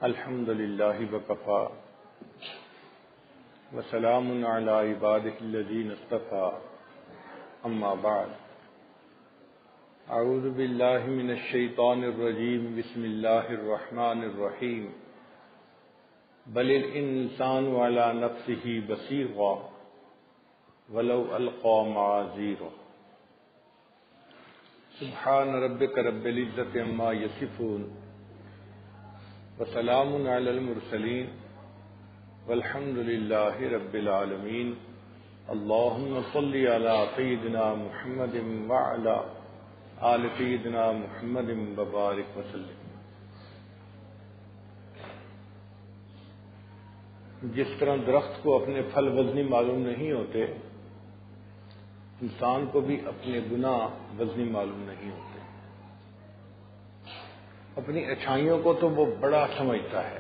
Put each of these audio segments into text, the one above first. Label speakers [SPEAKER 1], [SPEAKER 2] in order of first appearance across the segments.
[SPEAKER 1] الحمد للہ وکفا وسلام علی عبادہ الذین اصطفى اما بعد اعوذ باللہ من الشیطان الرجیم بسم اللہ الرحمن الرحیم بل الانسان علی نفسہ بصیرا ولو القى معاذیرا سبحان ربک رب العزۃ عما یصفون وسلام علی المرسلین والحمد للہ رب العالمین اللہم صل علی سیدنا محمد وعلی آل سیدنا محمد وبارک وسلم۔ جس طرح درخت کو اپنے پھل وزنی معلوم نہیں ہوتے، انسان کو بھی اپنے گناہ وزنی معلوم نہیں ہوتے۔ اپنی اچھائیوں کو تو وہ بڑا سمجھتا ہے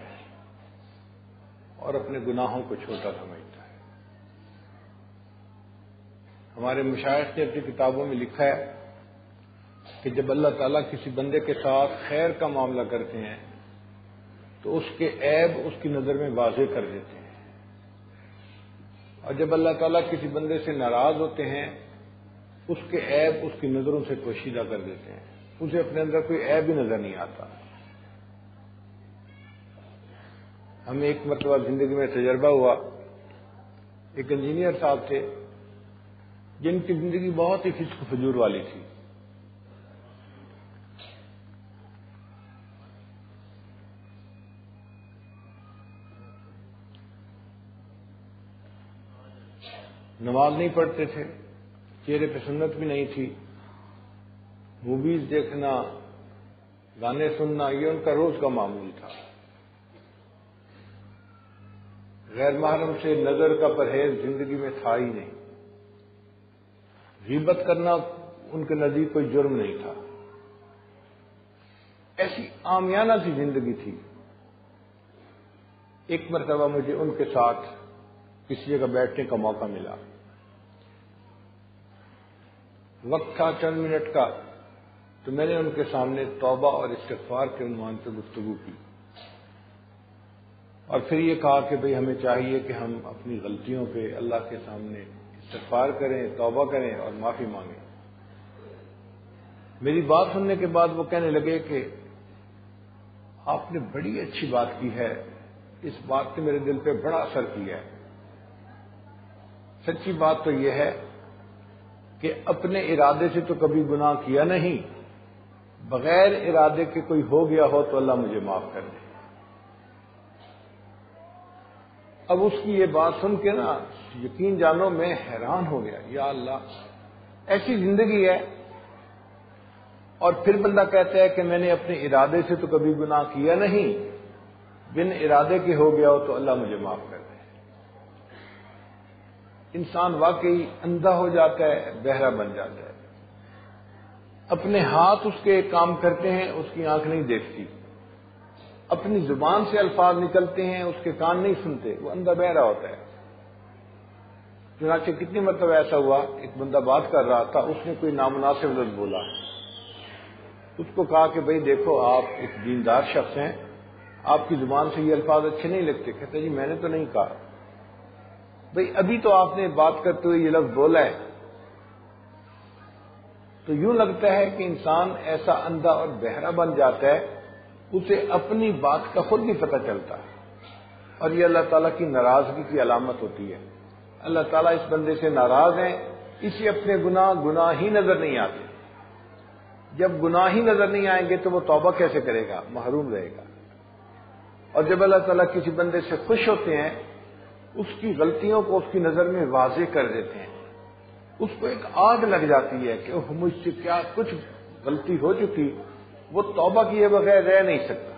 [SPEAKER 1] اور اپنے گناہوں کو چھوٹا سمجھتا ہے۔ ہمارے مشائخ نے اپنی کتابوں میں لکھا ہے کہ جب اللہ تعالیٰ کسی بندے کے ساتھ خیر کا معاملہ کرتے ہیں تو اس کے عیب اس کی نظر میں واضح کر دیتے ہیں، اور جب اللہ تعالیٰ کسی بندے سے ناراض ہوتے ہیں اس کے عیب اس کی نظروں سے پوشیدہ کر دیتے ہیں، اسے اپنے اندر کوئی عیب ہی نظر نہیں آتا۔ ہمیں ایک مرتبہ زندگی میں تجربہ ہوا، ایک انجینئر صاحب تھے جن کی زندگی بہت ہی فسق فجور والی تھی۔ نماز نہیں پڑھتے تھے، چہرے پہ سنت بھی نہیں تھی، موویز دیکھنا، گانے سننا یہ ان کا روز کا معمول تھا۔ غیر محرم سے نظر کا پرہیز زندگی میں تھا ہی نہیں، غیبت کرنا ان کے نزدیک کوئی جرم نہیں تھا۔ ایسی عامیانہ سی زندگی تھی۔ ایک مرتبہ مجھے ان کے ساتھ کسی جگہ بیٹھنے کا موقع ملا، وقت تھا چند منٹ کا، تو میں نے ان کے سامنے توبہ اور استغفار کے عنوان پہ گفتگو کی، اور پھر یہ کہا کہ بھئی ہمیں چاہیے کہ ہم اپنی غلطیوں پہ اللہ کے سامنے استغفار کریں، توبہ کریں اور معافی مانگیں۔ میری بات سننے کے بعد وہ کہنے لگے کہ آپ نے بڑی اچھی بات کی ہے، اس بات نے میرے دل پہ بڑا اثر کیا ہے۔ سچی بات تو یہ ہے کہ اپنے ارادے سے تو کبھی گناہ کیا نہیں، بغیر ارادے کے کوئی ہو گیا ہو تو اللہ مجھے معاف کر دے۔ اب اس کی یہ بات سن کے نا یقین جانو میں حیران ہو گیا، یا اللہ ایسی زندگی ہے، اور پھر بندہ کہتا ہے کہ میں نے اپنے ارادے سے تو کبھی گناہ کیا نہیں، بن ارادے کے ہو گیا ہو تو اللہ مجھے معاف کر دے۔ انسان واقعی اندھا ہو جاتا ہے، بہرا بن جاتا ہے۔ اپنے ہاتھ اس کے کام کرتے ہیں، اس کی آنکھ نہیں دیکھتی، اپنی زبان سے الفاظ نکلتے ہیں، اس کے کان نہیں سنتے، وہ اندھا بہرا ہوتا ہے۔ چنانچہ کتنی مرتبہ ایسا ہوا، ایک بندہ بات کر رہا تھا، اس نے کوئی نامناسب لفظ بولا، اس کو کہا کہ بھئی دیکھو آپ ایک دیندار شخص ہیں، آپ کی زبان سے یہ الفاظ اچھے نہیں لگتے۔ کہتے جی میں نے تو نہیں کہا۔ بھئی ابھی تو آپ نے بات کرتے ہوئے یہ لفظ بولا ہے۔ تو یوں لگتا ہے کہ انسان ایسا اندھا اور بہرا بن جاتا ہے، اسے اپنی بات کا خود نہیں پتہ چلتا، اور یہ اللہ تعالیٰ کی ناراضگی کی علامت ہوتی ہے۔ اللہ تعالیٰ اس بندے سے ناراض ہیں، اسے اپنے گناہ ہی نظر نہیں آتے۔ جب گناہ ہی نظر نہیں آئیں گے تو وہ توبہ کیسے کرے گا، محروم رہے گا۔ اور جب اللہ تعالیٰ کسی بندے سے خوش ہوتے ہیں، اس کی غلطیوں کو اس کی نظر میں واضح کر دیتے ہیں، اس کو ایک آگ لگ جاتی ہے کہ مجھ سے کیا کچھ غلطی ہو چکی، وہ توبہ کیے بغیر رہ نہیں سکتا۔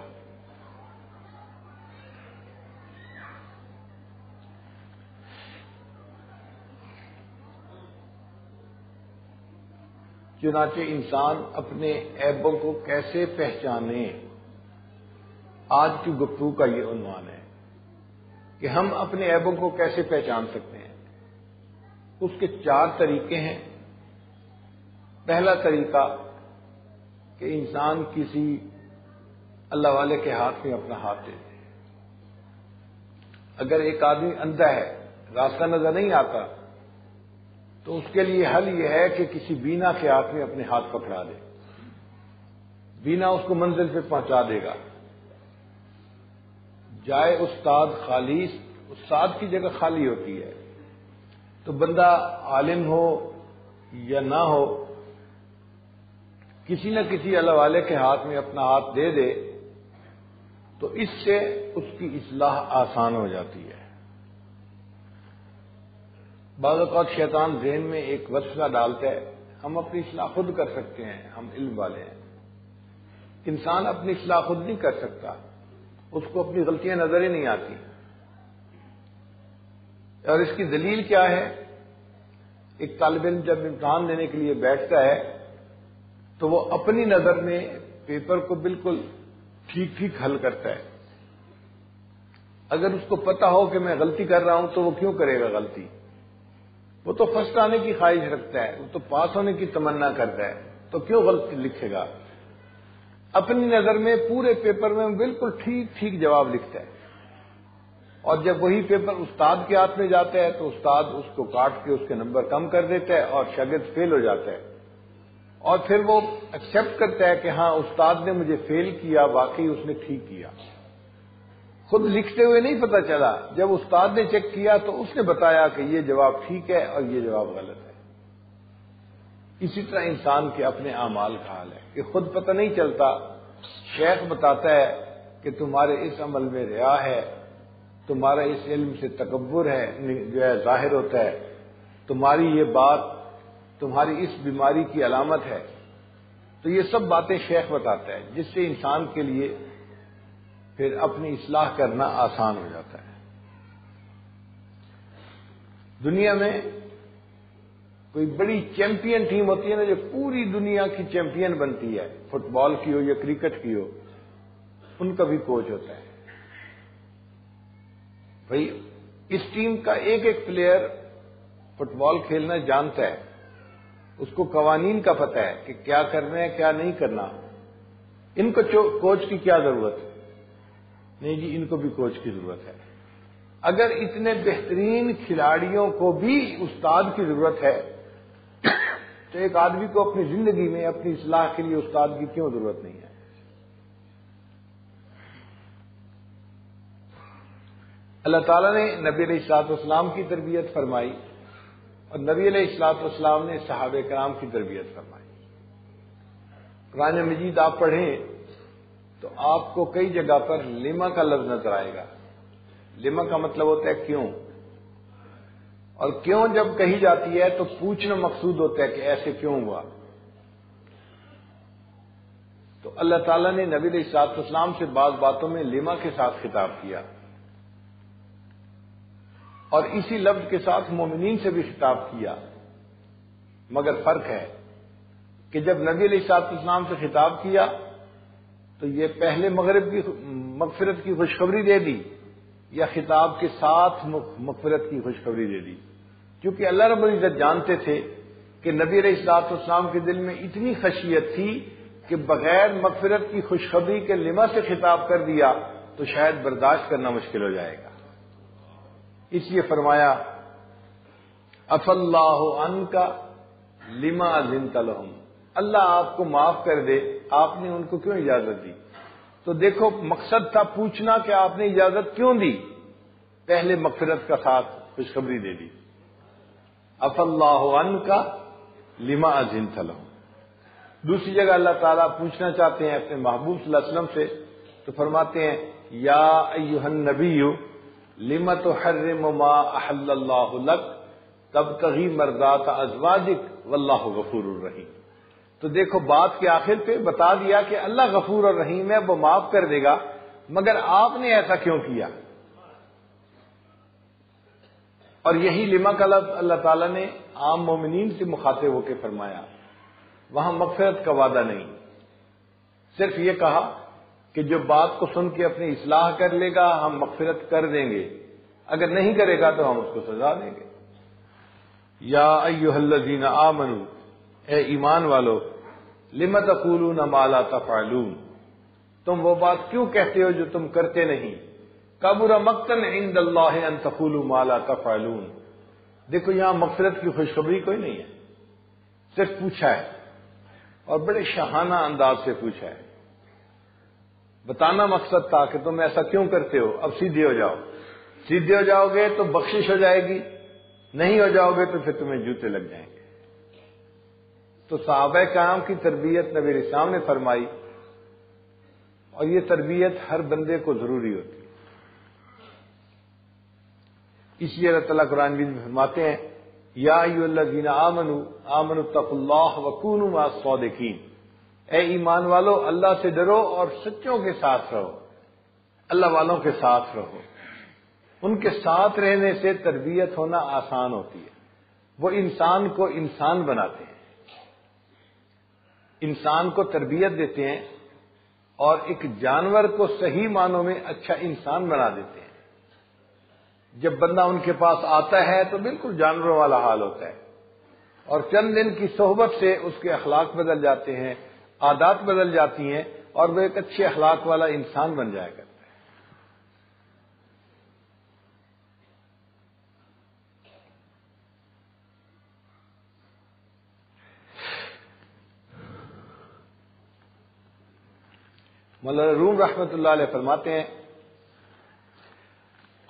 [SPEAKER 1] چنانچہ انسان اپنے عیبوں کو کیسے پہچانے، آج کی گفتگو کا یہ عنوان ہے کہ ہم اپنے عیبوں کو کیسے پہچان سکتے ہیں۔ اس کے 4 طریقے ہیں۔ پہلا طریقہ کہ انسان کسی اللہ والے کے ہاتھ میں اپنا ہاتھ دے دے، اگر ایک آدمی اندھا ہے، راستہ نظر نہیں آتا، تو اس کے لیے حل یہ ہے کہ کسی بینا کے ہاتھ میں اپنے ہاتھ پکڑا دے، بینا اس کو منزل پہ پہنچا دے گا۔ جائے استاد خالی، استاد کی جگہ خالی ہوتی ہے، تو بندہ عالم ہو یا نہ ہو، کسی نہ کسی اللہ والے کے ہاتھ میں اپنا ہاتھ دے دے تو اس سے اس کی اصلاح آسان ہو جاتی ہے۔ بعض اوقات شیطان ذہن میں ایک وسوسہ ڈالتا ہے، ہم اپنی اصلاح خود کر سکتے ہیں، ہم علم والے ہیں۔ انسان اپنی اصلاح خود نہیں کر سکتا، اس کو اپنی غلطیاں نظر ہی نہیں آتی۔ اور اس کی دلیل کیا ہے؟ ایک طالب علم جب امتحان دینے کے لیے بیٹھتا ہے تو وہ اپنی نظر میں پیپر کو بالکل ٹھیک ٹھیک حل کرتا ہے۔ اگر اس کو پتا ہو کہ میں غلطی کر رہا ہوں تو وہ کیوں کرے گا غلطی؟ وہ تو فرسٹ آنے کی خواہش رکھتا ہے، وہ تو پاس ہونے کی تمنا کرتا ہے، تو کیوں غلطی لکھے گا؟ اپنی نظر میں پورے پیپر میں بالکل ٹھیک ٹھیک جواب لکھتا ہے، اور جب وہی پیپر استاد کے ہاتھ میں جاتا ہے تو استاد اس کو کاٹ کے اس کے نمبر کم کر دیتا ہے اور شاگرد فیل ہو جاتا ہے، اور پھر وہ ایکسپٹ کرتا ہے کہ ہاں استاد نے مجھے فیل کیا، واقعی اس نے ٹھیک کیا۔ خود لکھتے ہوئے نہیں پتا چلا، جب استاد نے چیک کیا تو اس نے بتایا کہ یہ جواب ٹھیک ہے اور یہ جواب غلط ہے۔ اسی طرح انسان کے اپنے اعمال کا حال ہے کہ خود پتہ نہیں چلتا، شیخ بتاتا ہے کہ تمہارے اس عمل میں ریا ہے، تمہارا اس علم سے تکبر ہے جو ہے ظاہر ہوتا ہے، تمہاری یہ بات تمہاری اس بیماری کی علامت ہے۔ تو یہ سب باتیں شیخ بتاتا ہے، جس سے انسان کے لیے پھر اپنی اصلاح کرنا آسان ہو جاتا ہے۔ دنیا میں کوئی بڑی چیمپئن ٹیم ہوتی ہے نا، جو پوری دنیا کی چیمپئن بنتی ہے، فٹ بال کی ہو یا کرکٹ کی ہو، ان کا بھی کوچ ہوتا ہے۔ بھائی اس ٹیم کا ایک ایک پلیئر فٹ بال کھیلنا جانتا ہے، اس کو قوانین کا پتہ ہے کہ کیا کرنا ہے کیا نہیں کرنا۔ ان کو کوچ کی کیا ضرورت ہے؟ نہیں جی، ان کو بھی کوچ کی ضرورت ہے۔ اگر اتنے بہترین کھلاڑیوں کو بھی استاد کی ضرورت ہے تو ایک آدمی کو اپنی زندگی میں اپنی اصلاح کے لیے استاد کی کیوں ضرورت نہیں ہے؟ اللہ تعالیٰ نے نبی علیہ الصلوۃ والسلام کی تربیت فرمائی اور نبی علیہ الصلوۃ والسلام نے صحابہ کرام کی تربیت فرمائی۔ قرآن مجید آپ پڑھیں تو آپ کو کئی جگہ پر لما کا لفظ نظر آئے گا۔ لما کا مطلب ہوتا ہے کیوں، اور کیوں جب کہی جاتی ہے تو پوچھنا مقصود ہوتا ہے کہ ایسے کیوں ہوا۔ تو اللہ تعالیٰ نے نبی علیہ الصلوۃ والسلام سے بعض باتوں میں لما کے ساتھ خطاب کیا، اور اسی لفظ کے ساتھ مومنین سے بھی خطاب کیا، مگر فرق ہے کہ جب نبی علیہ الصلوۃ والسلام سے خطاب کیا تو یہ پہلے مغفرت کی خوشخبری دے دی یا خطاب کے ساتھ مغفرت کی خوشخبری دے دی؟ کیونکہ اللہ رب العزت جانتے تھے کہ نبی علیہ الصلوۃ والسلام کے دل میں اتنی خشیت تھی کہ بغیر مغفرت کی خوشخبری کے لما سے خطاب کر دیا تو شاید برداشت کرنا مشکل ہو جائے گا۔ اس لیے فرمایا عفا اللہ عنک لما اذنت لهم، اللہ آپ کو معاف کر دے، آپ نے ان کو کیوں اجازت دی؟ تو دیکھو مقصد تھا پوچھنا کہ آپ نے اجازت کیوں دی، پہلے مغفرت کا ساتھ خوشخبری دے دی۔ عفا اللہ عنک لما اذنت لهم۔ دوسری جگہ اللہ تعالیٰ پوچھنا چاہتے ہیں اپنے محبوب صلی اللہ علیہ وسلم سے تو فرماتے ہیں یا ایھا النبی لم تحرم ما احل اللہ لک تبتغی مرضات ازواجک واللہ غفور الرحیم۔ تو دیکھو بات کے آخر پہ بتا دیا کہ اللہ غفور اور رحیم ہے، وہ معاف کر دے گا، مگر آپ نے ایسا کیوں کیا؟ اور یہی لما کا لفظ اللہ تعالیٰ نے عام مومنین سے مخاطب ہو کے فرمایا، وہاں مغفرت کا وعدہ نہیں، صرف یہ کہا کہ جو بات کو سن کے اپنی اصلاح کر لے گا ہم مغفرت کر دیں گے، اگر نہیں کرے گا تو ہم اس کو سزا دیں گے۔ یا ایھا الذین آمنوا، اے ایمان والو، لم تقولون ما لا تفعلون، تم وہ بات کیوں کہتے ہو جو تم کرتے نہیں؟ کبر مقتا عند اللہ ان تقولوا ما لا تفعلون. دیکھو یہاں مغفرت کی خوشخبری کوئی نہیں ہے، صرف پوچھا ہے اور بڑے شاہانہ انداز سے پوچھا ہے. بتانا مقصد تھا کہ تم ایسا کیوں کرتے ہو، اب سیدھے ہو جاؤ. سیدھے ہو جاؤ گے تو بخشش ہو جائے گی، نہیں ہو جاؤ گے تو پھر تمہیں جوتے لگ جائیں گے. تو صحابہ کرام کی تربیت نبی اسلام نے فرمائی، اور یہ تربیت ہر بندے کو ضروری ہوتی ہے. اس لیے اللہ تعالیٰ قرآن مجید میں فرماتے ہیں یا ایھا الذین آمنوا اتقوا اللہ وکونوا مع الصادقین. اے ایمان والو اللہ سے ڈرو اور سچوں کے ساتھ رہو، اللہ والوں کے ساتھ رہو. ان کے ساتھ رہنے سے تربیت ہونا آسان ہوتی ہے. وہ انسان کو انسان بناتے ہیں، انسان کو تربیت دیتے ہیں اور ایک جانور کو صحیح معنوں میں اچھا انسان بنا دیتے ہیں. جب بندہ ان کے پاس آتا ہے تو بالکل جانوروں والا حال ہوتا ہے، اور چند دن کی صحبت سے اس کے اخلاق بدل جاتے ہیں، عادات بدل جاتی ہیں، اور وہ ایک اچھے اخلاق والا انسان بن جائے گا. مولانا روم رحمۃ اللہ علیہ فرماتے ہیں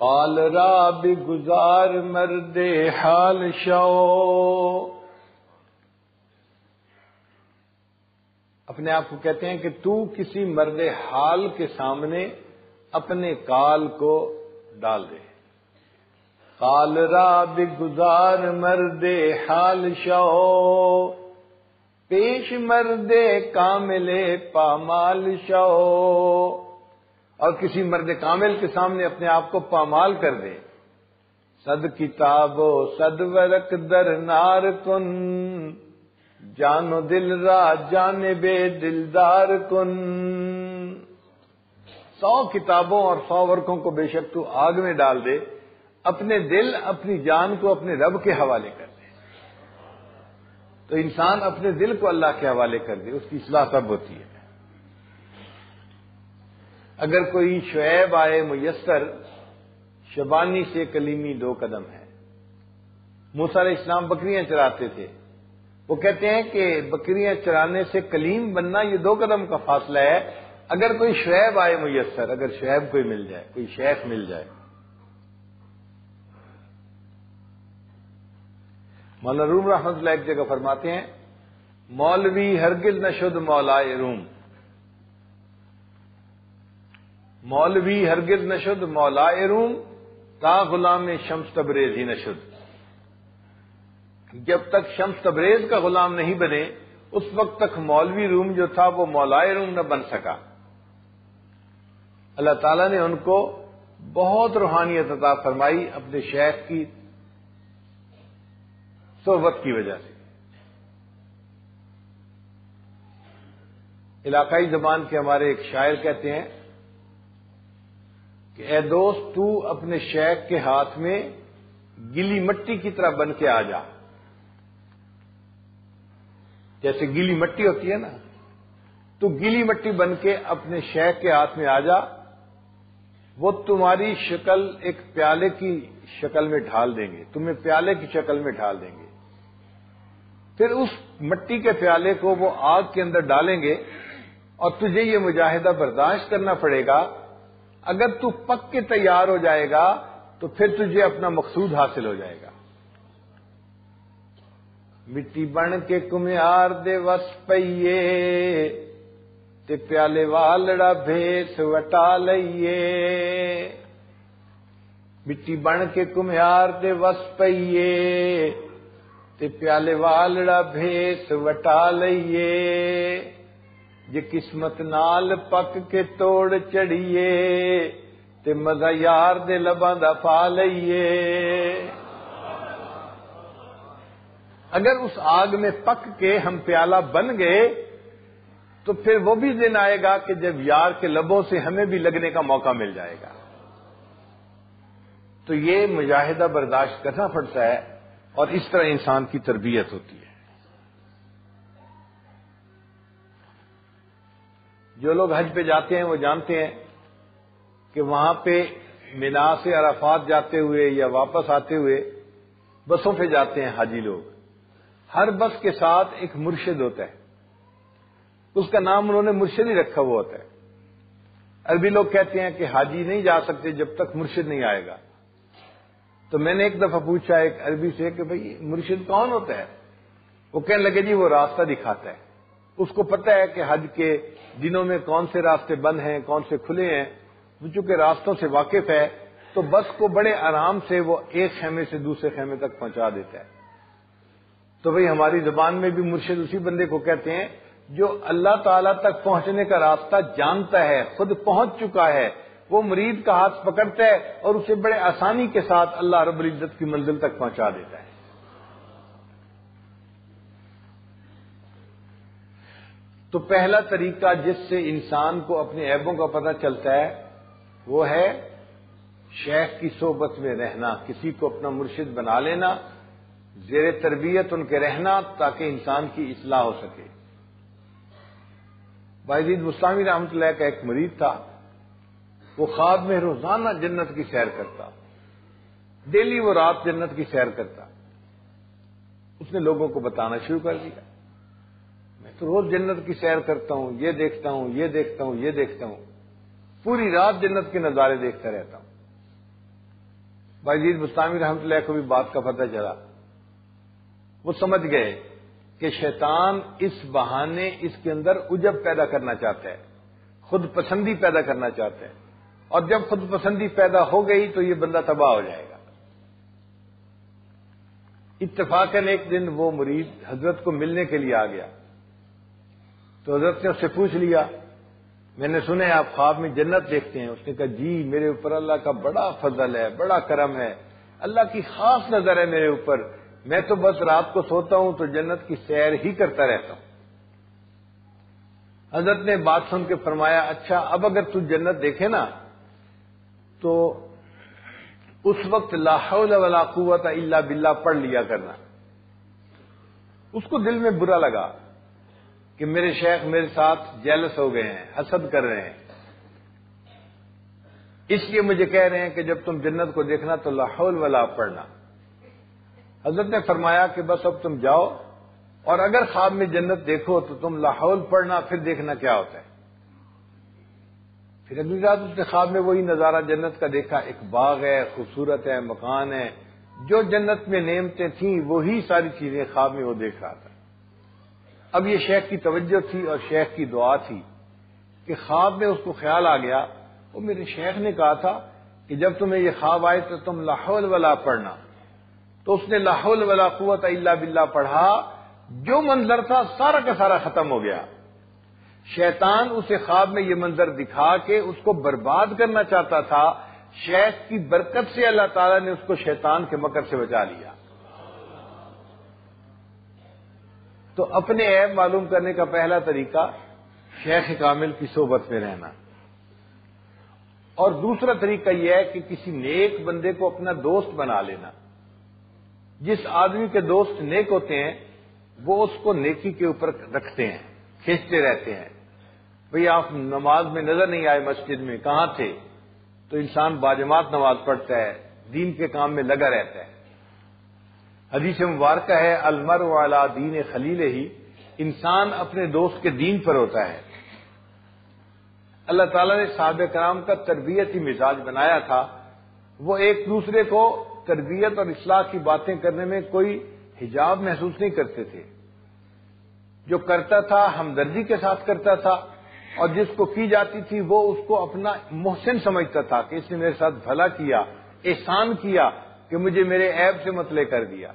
[SPEAKER 1] قال راب گزار مرد حال شو. اپنے آپ کو کہتے ہیں کہ تو کسی مرد حال کے سامنے اپنے کال کو ڈال دے. قال راب گزار مرد حال شو، پیش مرد کامل پامال شو. اور کسی مرد کامل کے سامنے اپنے آپ کو پامال کر دے. صد کتاب و صد ورق در نار کن، جان و دل را جانب دلدار کن. 100 کتابوں اور 100 ورقوں کو بے شک تو آگ میں ڈال دے، اپنے دل اپنی جان کو اپنے رب کے حوالے کر دے. تو انسان اپنے دل کو اللہ کے حوالے کر دے، اس کی اصلاح تب ہوتی ہے. اگر کوئی شعیب آئے میسر، شبانی سے کلیمی 2 قدم ہے. موسیٰ علیہ السلام بکریاں چراتے تھے، وہ کہتے ہیں کہ بکریاں چرانے سے کلیم بننا یہ 2 قدم کا فاصلہ ہے. اگر کوئی شعیب آئے میسر، اگر شعیب کوئی مل جائے، کوئی شیخ مل جائے. مولانا روم رحمۃ اللہ ایک جگہ فرماتے ہیں مولوی ہرگز نہ شد مولائے روم، مولوی ہرگز نہ شد مولائے روم، تا غلام شمس تبریز ہی نہ شد. جب تک شمس تبریز کا غلام نہیں بنے اس وقت تک مولوی روم جو تھا وہ مولائے روم نہ بن سکا. اللہ تعالیٰ نے ان کو بہت روحانیت عطا فرمائی اپنے شیخ کی صحبت کی وجہ سے. علاقائی زبان کے ہمارے ایک شاعر کہتے ہیں کہ اے دوست تو اپنے شیخ کے ہاتھ میں گیلی مٹی کی طرح بن کے آ جا. جیسے گیلی مٹی ہوتی ہے نا، تو گیلی مٹی بن کے اپنے شیخ کے ہاتھ میں آ جا. وہ تمہاری شکل ایک پیالے کی شکل میں ڈھال دیں گے، تمہیں پیالے کی شکل میں ڈھال دیں گے. پھر اس مٹی کے پیالے کو وہ آگ کے اندر ڈالیں گے اور تجھے یہ مجاہدہ برداشت کرنا پڑے گا. اگر تو پک کے تیار ہو جائے گا تو پھر تجھے اپنا مقصود حاصل ہو جائے گا. مٹی بن کے کمیار دے وس پئیے تے پیالے والڑا بھیس وٹا لئیے. مٹی بن کے کمیار دے وس پئیے تے پیالے والڑا بھیس وٹا لئیے. جے قسمت نال پک کے توڑ چڑھیے تے مزہ یار دے لباں دا پا لئیے. اگر اس آگ میں پک کے ہم پیالہ بن گئے تو پھر وہ بھی دن آئے گا کہ جب یار کے لبوں سے ہمیں بھی لگنے کا موقع مل جائے گا. تو یہ مجاہدہ برداشت کرنا پڑتا ہے اور اس طرح انسان کی تربیت ہوتی ہے. جو لوگ حج پہ جاتے ہیں وہ جانتے ہیں کہ وہاں پہ مینا سے عرفات جاتے ہوئے یا واپس آتے ہوئے بسوں پہ جاتے ہیں حاجی لوگ. ہر بس کے ساتھ ایک مرشد ہوتا ہے، اس کا نام انہوں نے مرشد ہی رکھا ہوا ہوتا ہے. عربی لوگ کہتے ہیں کہ حاجی نہیں جا سکتے جب تک مرشد نہیں آئے گا. تو میں نے ایک دفعہ پوچھا ایک عربی سے کہ بھئی مرشد کون ہوتا ہے؟ وہ کہنے لگے جی وہ راستہ دکھاتا ہے، اس کو پتہ ہے کہ حج کے دنوں میں کون سے راستے بند ہیں کون سے کھلے ہیں. وہ چونکہ راستوں سے واقف ہے تو بس کو بڑے آرام سے وہ ایک خیمے سے دوسرے خیمے تک پہنچا دیتا ہے. تو بھئی ہماری زبان میں بھی مرشد اسی بندے کو کہتے ہیں جو اللہ تعالی تک پہنچنے کا راستہ جانتا ہے، خود پہنچ چکا ہے. وہ مرید کا ہاتھ پکڑتا ہے اور اسے بڑے آسانی کے ساتھ اللہ رب العزت کی منزل تک پہنچا دیتا ہے. تو پہلا طریقہ جس سے انسان کو اپنے عیبوں کا پتہ چلتا ہے وہ ہے شیخ کی صحبت میں رہنا، کسی کو اپنا مرشد بنا لینا، زیر تربیت ان کے رہنا تاکہ انسان کی اصلاح ہو سکے. بایزید بستامی رحمۃ اللہ کا ایک مرید تھا، وہ خواب میں روزانہ جنت کی سیر کرتا، ڈیلی وہ رات جنت کی سیر کرتا. اس نے لوگوں کو بتانا شروع کر دیا میں تو روز جنت کی سیر کرتا ہوں، یہ دیکھتا ہوں یہ دیکھتا ہوں یہ دیکھتا ہوں، پوری رات جنت کے نظارے دیکھتا رہتا ہوں. بایزید بستامی رحمۃ اللہ کو بھی بات کا پتہ چلا. وہ سمجھ گئے کہ شیطان اس بہانے اس کے اندر عجب پیدا کرنا چاہتا ہے، خود پسندی پیدا کرنا چاہتا ہے، اور جب خود پسندی پیدا ہو گئی تو یہ بندہ تباہ ہو جائے گا. اتفاقاً ایک دن وہ مرید حضرت کو ملنے کے لیے آ گیا تو حضرت نے اس سے پوچھ لیا میں نے سنا ہے آپ خواب میں جنت دیکھتے ہیں. اس نے کہا جی میرے اوپر اللہ کا بڑا فضل ہے، بڑا کرم ہے، اللہ کی خاص نظر ہے میرے اوپر. میں تو بس رات کو سوتا ہوں تو جنت کی سیر ہی کرتا رہتا ہوں. حضرت نے بات سن کے فرمایا اچھا اب اگر تو جنت دیکھے نا تو اس وقت لا حول ولا قوت الا باللہ پڑھ لیا کرنا. اس کو دل میں برا لگا کہ میرے شیخ میرے ساتھ جیلس ہو گئے ہیں، حسد کر رہے ہیں، اس لیے مجھے کہہ رہے ہیں کہ جب تم جنت کو دیکھنا تو لا حول ولا پڑھنا. حضرت نے فرمایا کہ بس اب تم جاؤ اور اگر خواب میں جنت دیکھو تو تم لا حول پڑھنا، پھر دیکھنا کیا ہوتا ہے. پھر اگلی رات اس نے خواب میں وہی نظارہ جنت کا دیکھا، ایک باغ ہے، خوبصورت ہے، مکان ہے، جو جنت میں نعمتیں تھیں وہی ساری چیزیں خواب میں وہ دیکھ رہا تھا. اب یہ شیخ کی توجہ تھی اور شیخ کی دعا تھی کہ خواب میں اس کو خیال آ گیا وہ میرے شیخ نے کہا تھا کہ جب تمہیں یہ خواب آئے تو تم لا حول ولا پڑھنا. تو اس نے لا حول ولا قوت الا باللہ پڑھا، جو منظر تھا سارا کا سارا ختم ہو گیا. شیطان اسے خواب میں یہ منظر دکھا کے اس کو برباد کرنا چاہتا تھا، شیخ کی برکت سے اللہ تعالیٰ نے اس کو شیطان کے مکر سے بچا لیا. تو اپنے عیب معلوم کرنے کا پہلا طریقہ شیخ کامل کی صحبت میں رہنا. اور دوسرا طریقہ یہ ہے کہ کسی نیک بندے کو اپنا دوست بنا لینا. جس آدمی کے دوست نیک ہوتے ہیں وہ اس کو نیکی کے اوپر رکھتے ہیں، کھینچتے رہتے ہیں. بھئی آپ نماز میں نظر نہیں آئے مسجد میں، کہاں تھے؟ تو انسان باجماعت نماز پڑھتا ہے، دین کے کام میں لگا رہتا ہے. حدیث مبارکہ ہے المرء علی دین خلیلہ، انسان اپنے دوست کے دین پر ہوتا ہے. اللہ تعالیٰ نے صحابہ کرام کا تربیتی مزاج بنایا تھا. وہ ایک دوسرے کو تربیت اور اصلاح کی باتیں کرنے میں کوئی حجاب محسوس نہیں کرتے تھے. جو کرتا تھا ہمدردی کے ساتھ کرتا تھا، اور جس کو کی جاتی تھی وہ اس کو اپنا محسن سمجھتا تھا کہ اس نے میرے ساتھ بھلا کیا، احسان کیا کہ مجھے میرے عیب سے مطلع کر دیا.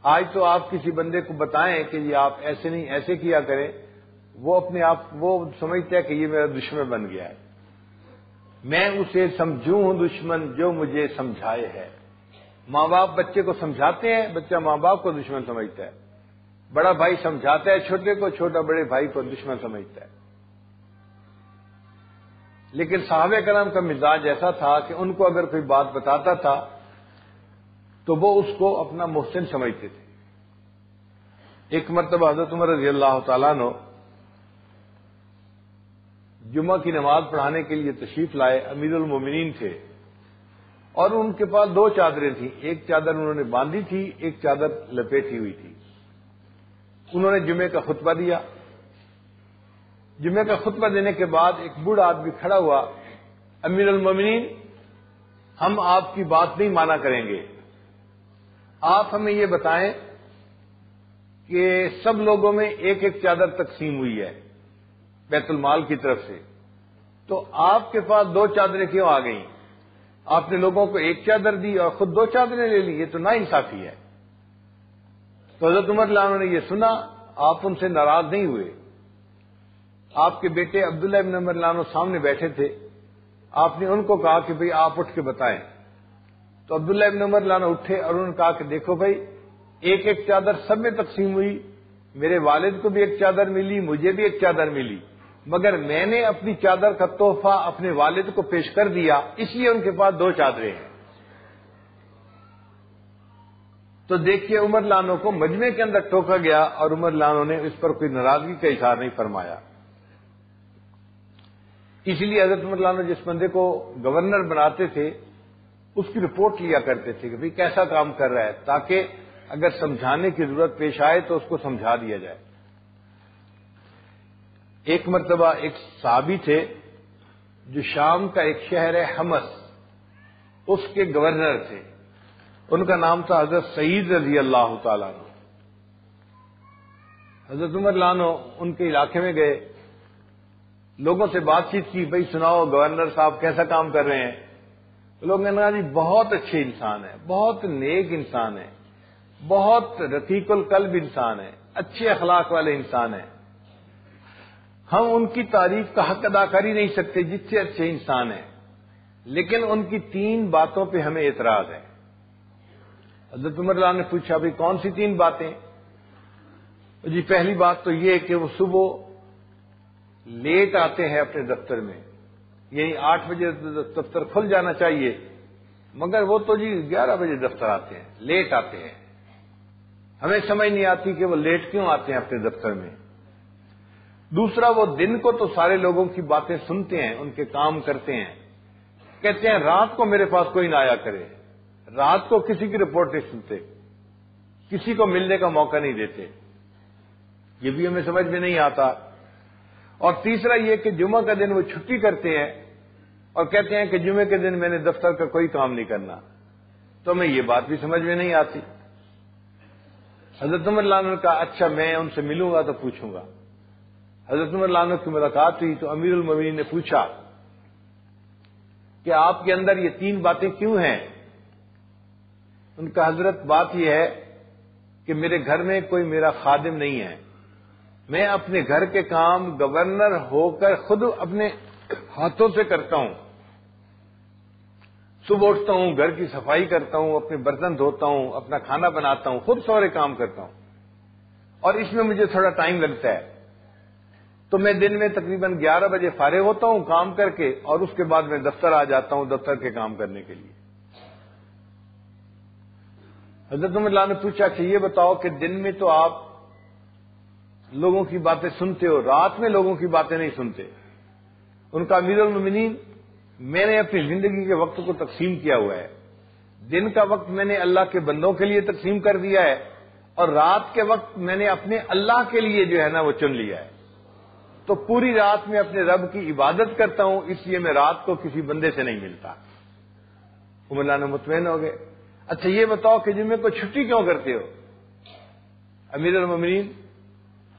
[SPEAKER 1] آج تو آپ کسی بندے کو بتائیں کہ یہ آپ ایسے نہیں ایسے کیا کریں، وہ اپنے آپ وہ سمجھتا ہے کہ یہ میرا دشمن بن گیا ہے. میں اسے سمجھوں ہوں دشمن جو مجھے سمجھائے ہے. ماں باپ بچے کو سمجھاتے ہیں، بچہ ماں باپ کو دشمن سمجھتا ہے. بڑا بھائی سمجھاتا ہے چھوٹے کو، چھوٹا بڑے بھائی کو دشمن سمجھتا ہے. لیکن صحابہ کرام کا مزاج ایسا تھا کہ ان کو اگر کوئی بات بتاتا تھا تو وہ اس کو اپنا محسن سمجھتے تھے. ایک مرتبہ حضرت عمر رضی اللہ تعالیٰ عنہ جمعہ کی نماز پڑھانے کے لیے تشریف لائے، امیر المومنین تھے. اور ان کے پاس 2 چادریں تھیں، ایک چادر انہوں نے باندھی تھی، ایک چادر لپیٹی ہوئی تھی۔ انہوں نے جمعے کا خطبہ دیا۔ جمعے کا خطبہ دینے کے بعد ایک بوڑھا آدمی کھڑا ہوا، امیر المومنین، ہم آپ کی بات نہیں مانا کریں گے، آپ ہمیں یہ بتائیں کہ سب لوگوں میں ایک ایک چادر تقسیم ہوئی ہے بیت المال کی طرف سے، تو آپ کے پاس 2 چادریں کیوں آ گئیں؟ آپ نے لوگوں کو ایک چادر دی اور خود 2 چادریں لے لی، یہ تو ناانصافی ہے۔ تو حضرت عمر رضی اللہ عنہ نے یہ سنا، آپ ان سے ناراض نہیں ہوئے۔ آپ کے بیٹے عبداللہ ابن عمر رضی اللہ عنہ سامنے بیٹھے تھے، آپ نے ان کو کہا کہ بھئی آپ اٹھ کے بتائیں۔ تو عبداللہ ابن عمر رضی اللہ عنہ اٹھے اور انہوں نے کہا کہ دیکھو بھائی، ایک ایک چادر سب میں تقسیم ہوئی، میرے والد کو بھی ایک چادر ملی، مجھے بھی ایک چادر ملی، مگر میں نے اپنی چادر کا تحفہ اپنے والد کو پیش کر دیا، اس لیے ان کے پاس 2 چادریں ہیں۔ تو دیکھیے عمر رضی اللہ عنہ کو مجمع کے اندر ٹوکا گیا اور عمر رضی اللہ عنہ نے اس پر کوئی ناراضگی کا اظہار نہیں فرمایا۔ اس لیے حضرت عمر رضی اللہ عنہ جس بندے کو گورنر بناتے تھے اس کی رپورٹ لیا کرتے تھے کہ بھئی کیسا کام کر رہا ہے، تاکہ اگر سمجھانے کی ضرورت پیش آئے تو اس کو سمجھا دیا جائے۔ ایک مرتبہ ایک صحابی تھے جو شام کا ایک شہر ہے حمص، اس کے گورنر تھے، ان کا نام تھا حضرت سعید رضی اللہ تعالیٰ عنہ۔ حضرت عمر رضی اللہ عنہ ان کے علاقے میں گئے، لوگوں سے بات چیت کی، بھئی سناؤ گورنر صاحب کیسا کام کر رہے ہیں؟ لوگ نے کہا جی بہت اچھے انسان ہیں، بہت نیک انسان ہیں، بہت رقیق القلب انسان ہیں، اچھے اخلاق والے انسان ہیں، ہم ان کی تعریف کا حق ادا کر ہی نہیں سکتے جتنے اچھے انسان ہیں، لیکن ان کی 3 باتوں پہ ہمیں اعتراض ہے۔ حضرت عمر رضی اللہ عنہ نے پوچھا بھئی کون سی 3 باتیں؟ جی پہلی بات تو یہ کہ وہ صبح لیٹ آتے ہیں اپنے دفتر میں، یعنی 8 بجے دفتر کھل جانا چاہیے، مگر وہ تو جی 11 بجے دفتر آتے ہیں، لیٹ آتے ہیں، ہمیں سمجھ نہیں آتی کہ وہ لیٹ کیوں آتے ہیں اپنے دفتر میں۔ دوسرا، وہ دن کو تو سارے لوگوں کی باتیں سنتے ہیں، ان کے کام کرتے ہیں، کہتے ہیں رات کو میرے پاس کوئی نہ آیا کرے، رات کو کسی کی رپورٹ نہیں سنتے، کسی کو ملنے کا موقع نہیں دیتے، یہ بھی ہمیں سمجھ میں نہیں آتا۔ اور تیسرا یہ کہ جمعہ کا دن وہ چھٹی کرتے ہیں اور کہتے ہیں کہ جمعے کے دن میں نے دفتر کا کوئی کام نہیں کرنا، تو ہمیں یہ بات بھی سمجھ میں نہیں آتی۔ حضرت عمر رضی اللہ عنہ نے کہا اچھا میں ان سے ملوں گا تو پوچھوں گا۔ حضرت عمر رضی اللہ عنہ کی ملاقات ہوئی تو امیر المومنین نے پوچھا کہ آپ کے اندر یہ 3 باتیں کیوں ہیں؟ ان کا حضرت بات یہ ہے کہ میرے گھر میں کوئی میرا خادم نہیں ہے، میں اپنے گھر کے کام گورنر ہو کر خود اپنے ہاتھوں سے کرتا ہوں، صبح اٹھتا ہوں، گھر کی صفائی کرتا ہوں، اپنے برتن دھوتا ہوں، اپنا کھانا بناتا ہوں، خود سارے کام کرتا ہوں، اور اس میں مجھے تھوڑا ٹائم لگتا ہے، تو میں دن میں تقریباً 11 بجے فارغ ہوتا ہوں کام کر کے، اور اس کے بعد میں دفتر آ جاتا ہوں دفتر کے کام کرنے کے لیے۔ حضرت عمر رضی اللہ عنہ نے پوچھا کہ یہ بتاؤ کہ دن میں تو آپ لوگوں کی باتیں سنتے ہو، رات میں لوگوں کی باتیں نہیں سنتے؟ ان کا امیر المومنین، میں نے اپنی زندگی کے وقت کو تقسیم کیا ہوا ہے، دن کا وقت میں نے اللہ کے بندوں کے لیے تقسیم کر دیا ہے، اور رات کے وقت میں نے اپنے اللہ کے لیے جو ہے نا وہ چن لیا ہے، تو پوری رات میں اپنے رب کی عبادت کرتا ہوں، اس لیے میں رات کو کسی بندے سے نہیں ملتا۔ عمر اللہ نے مطمئن ہو گئے۔ اچھا یہ بتاؤ کہ جمعے کو چھٹی کیوں کرتے ہو؟ امیر المومنین،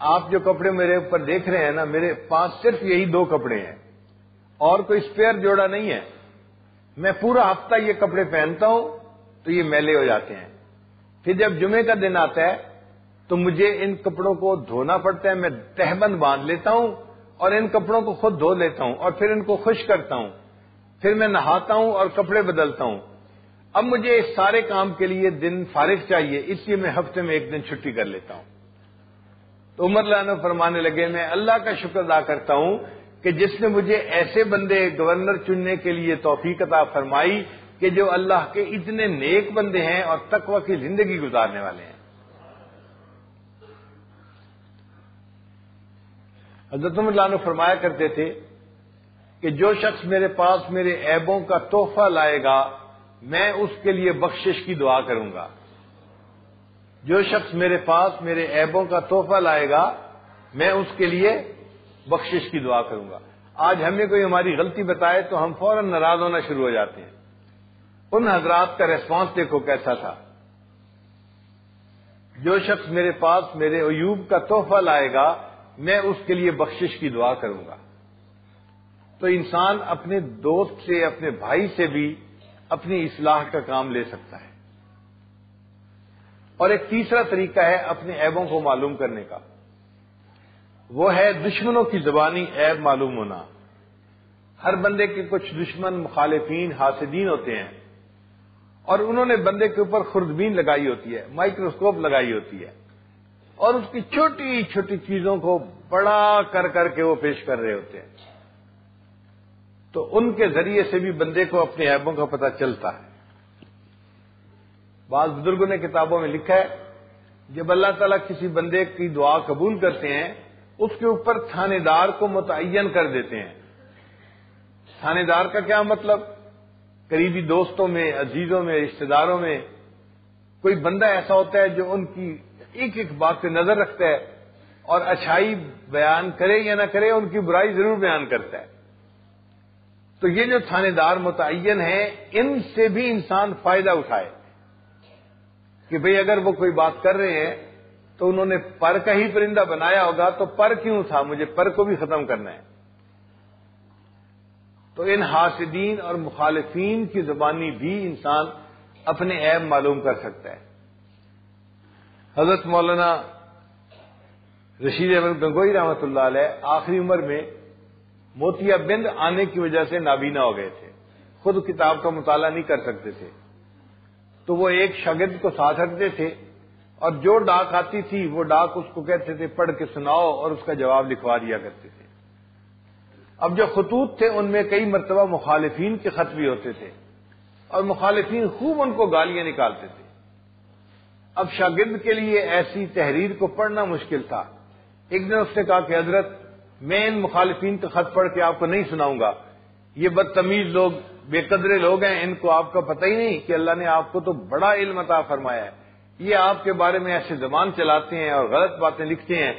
[SPEAKER 1] آپ جو کپڑے میرے اوپر دیکھ رہے ہیں نا، میرے پاس صرف یہی 2 کپڑے ہیں اور کوئی اسپیئر جوڑا نہیں ہے، میں پورا ہفتہ یہ کپڑے پہنتا ہوں تو یہ میلے ہو جاتے ہیں، پھر جب جمعے کا دن آتا ہے تو مجھے ان کپڑوں کو دھونا پڑتا ہے، میں تہبند باندھ لیتا ہوں اور ان کپڑوں کو خود دھو لیتا ہوں اور پھر ان کو خشک کرتا ہوں، پھر میں نہاتا ہوں اور کپڑے بدلتا ہوں۔ اب مجھے اس سارے کام کے لیے دن فارغ چاہیے، اس لیے میں ہفتے میں 1 دن چھٹی کر لیتا ہوں۔ تو عمر رضی اللہ عنہ فرمانے لگے میں اللہ کا شکر ادا کرتا ہوں کہ جس نے مجھے ایسے بندے گورنر چننے کے لیے توفیق عطا فرمائی کہ جو اللہ کے اتنے نیک بندے ہیں اور تقوی کی زندگی گزارنے والے ہیں۔ حضرت عمر رضی اللہ عنہ فرمایا کرتے تھے کہ جو شخص میرے پاس میرے عیبوں کا تحفہ لائے گا میں اس کے لیے بخشش کی دعا کروں گا. جو شخص میرے پاس میرے عیبوں کا تحفہ لائے گا میں اس کے لیے بخشش کی دعا کروں گا. آج ہمیں کوئی ہماری غلطی بتائے تو ہم فوراً ناراض ہونا شروع ہو جاتے ہیں. ان حضرات کا ریسپانس دیکھو کیسا تھا. جو شخص میرے پاس میرے عیوب کا تحفہ لائے گا میں اس کے لیے بخشش کی دعا کروں گا. تو انسان اپنے دوست سے اپنے بھائی سے بھی اپنی اصلاح کا کام لے سکتا ہے. اور ایک تیسرا طریقہ ہے اپنے عیبوں کو معلوم کرنے کا، وہ ہے دشمنوں کی زبانی عیب معلوم ہونا. ہر بندے کے کچھ دشمن، مخالفین، حاسدین ہوتے ہیں، اور انہوں نے بندے کے اوپر خوردبین لگائی ہوتی ہے، مائکروسکوپ لگائی ہوتی ہے، اور اس کی چھوٹی چھوٹی چیزوں کو بڑا کر کر کے وہ پیش کر رہے ہوتے ہیں. تو ان کے ذریعے سے بھی بندے کو اپنے عیبوں کا پتہ چلتا ہے. بعض بزرگوں نے کتابوں میں لکھا ہے جب اللہ تعالیٰ کسی بندے کی دعا قبول کرتے ہیں اس کے اوپر تھانے دار کو متعین کر دیتے ہیں. تھانے دار کا کیا مطلب؟ قریبی دوستوں میں، عزیزوں میں، رشتہ داروں میں کوئی بندہ ایسا ہوتا ہے جو ان کی ایک ایک بات پہ نظر رکھتا ہے اور اچھائی بیان کرے یا نہ کرے ان کی برائی ضرور بیان کرتا ہے. تو یہ جو تھانے دار متعین ہیں ان سے بھی انسان فائدہ اٹھائے کہ بھئی اگر وہ کوئی بات کر رہے ہیں تو انہوں نے پر کا ہی پرندہ بنایا ہوگا تو پر کیوں تھا، مجھے پر کو بھی ختم کرنا ہے. تو ان حاسدین اور مخالفین کی زبانی بھی انسان اپنے عیب معلوم کر سکتا ہے. حضرت مولانا رشید احمد گنگوئی رحمۃ اللہ علیہ آخری عمر میں موتیا بند آنے کی وجہ سے نابینا ہو گئے تھے، خود کتاب کا مطالعہ نہیں کر سکتے تھے. تو وہ ایک شاگرد کو ساتھ رکھتے تھے اور جو ڈاک آتی تھی وہ ڈاک اس کو کہتے تھے پڑھ کے سناؤ اور اس کا جواب لکھوا دیا کرتے تھے. اب جو خطوط تھے ان میں کئی مرتبہ مخالفین کے خط بھی ہوتے تھے اور مخالفین خوب ان کو گالیاں نکالتے تھے. اب شاگرد کے لیے ایسی تحریر کو پڑھنا مشکل تھا. ایک دن اس نے کہا کہ حضرت میں ان مخالفین کا خط پڑھ کے آپ کو نہیں سناؤں گا، یہ بدتمیز لوگ، بے قدرے لوگ ہیں، ان کو آپ کا پتہ ہی نہیں کہ اللہ نے آپ کو تو بڑا علم عطا فرمایا ہے، یہ آپ کے بارے میں ایسے زبان چلاتے ہیں اور غلط باتیں لکھتے ہیں،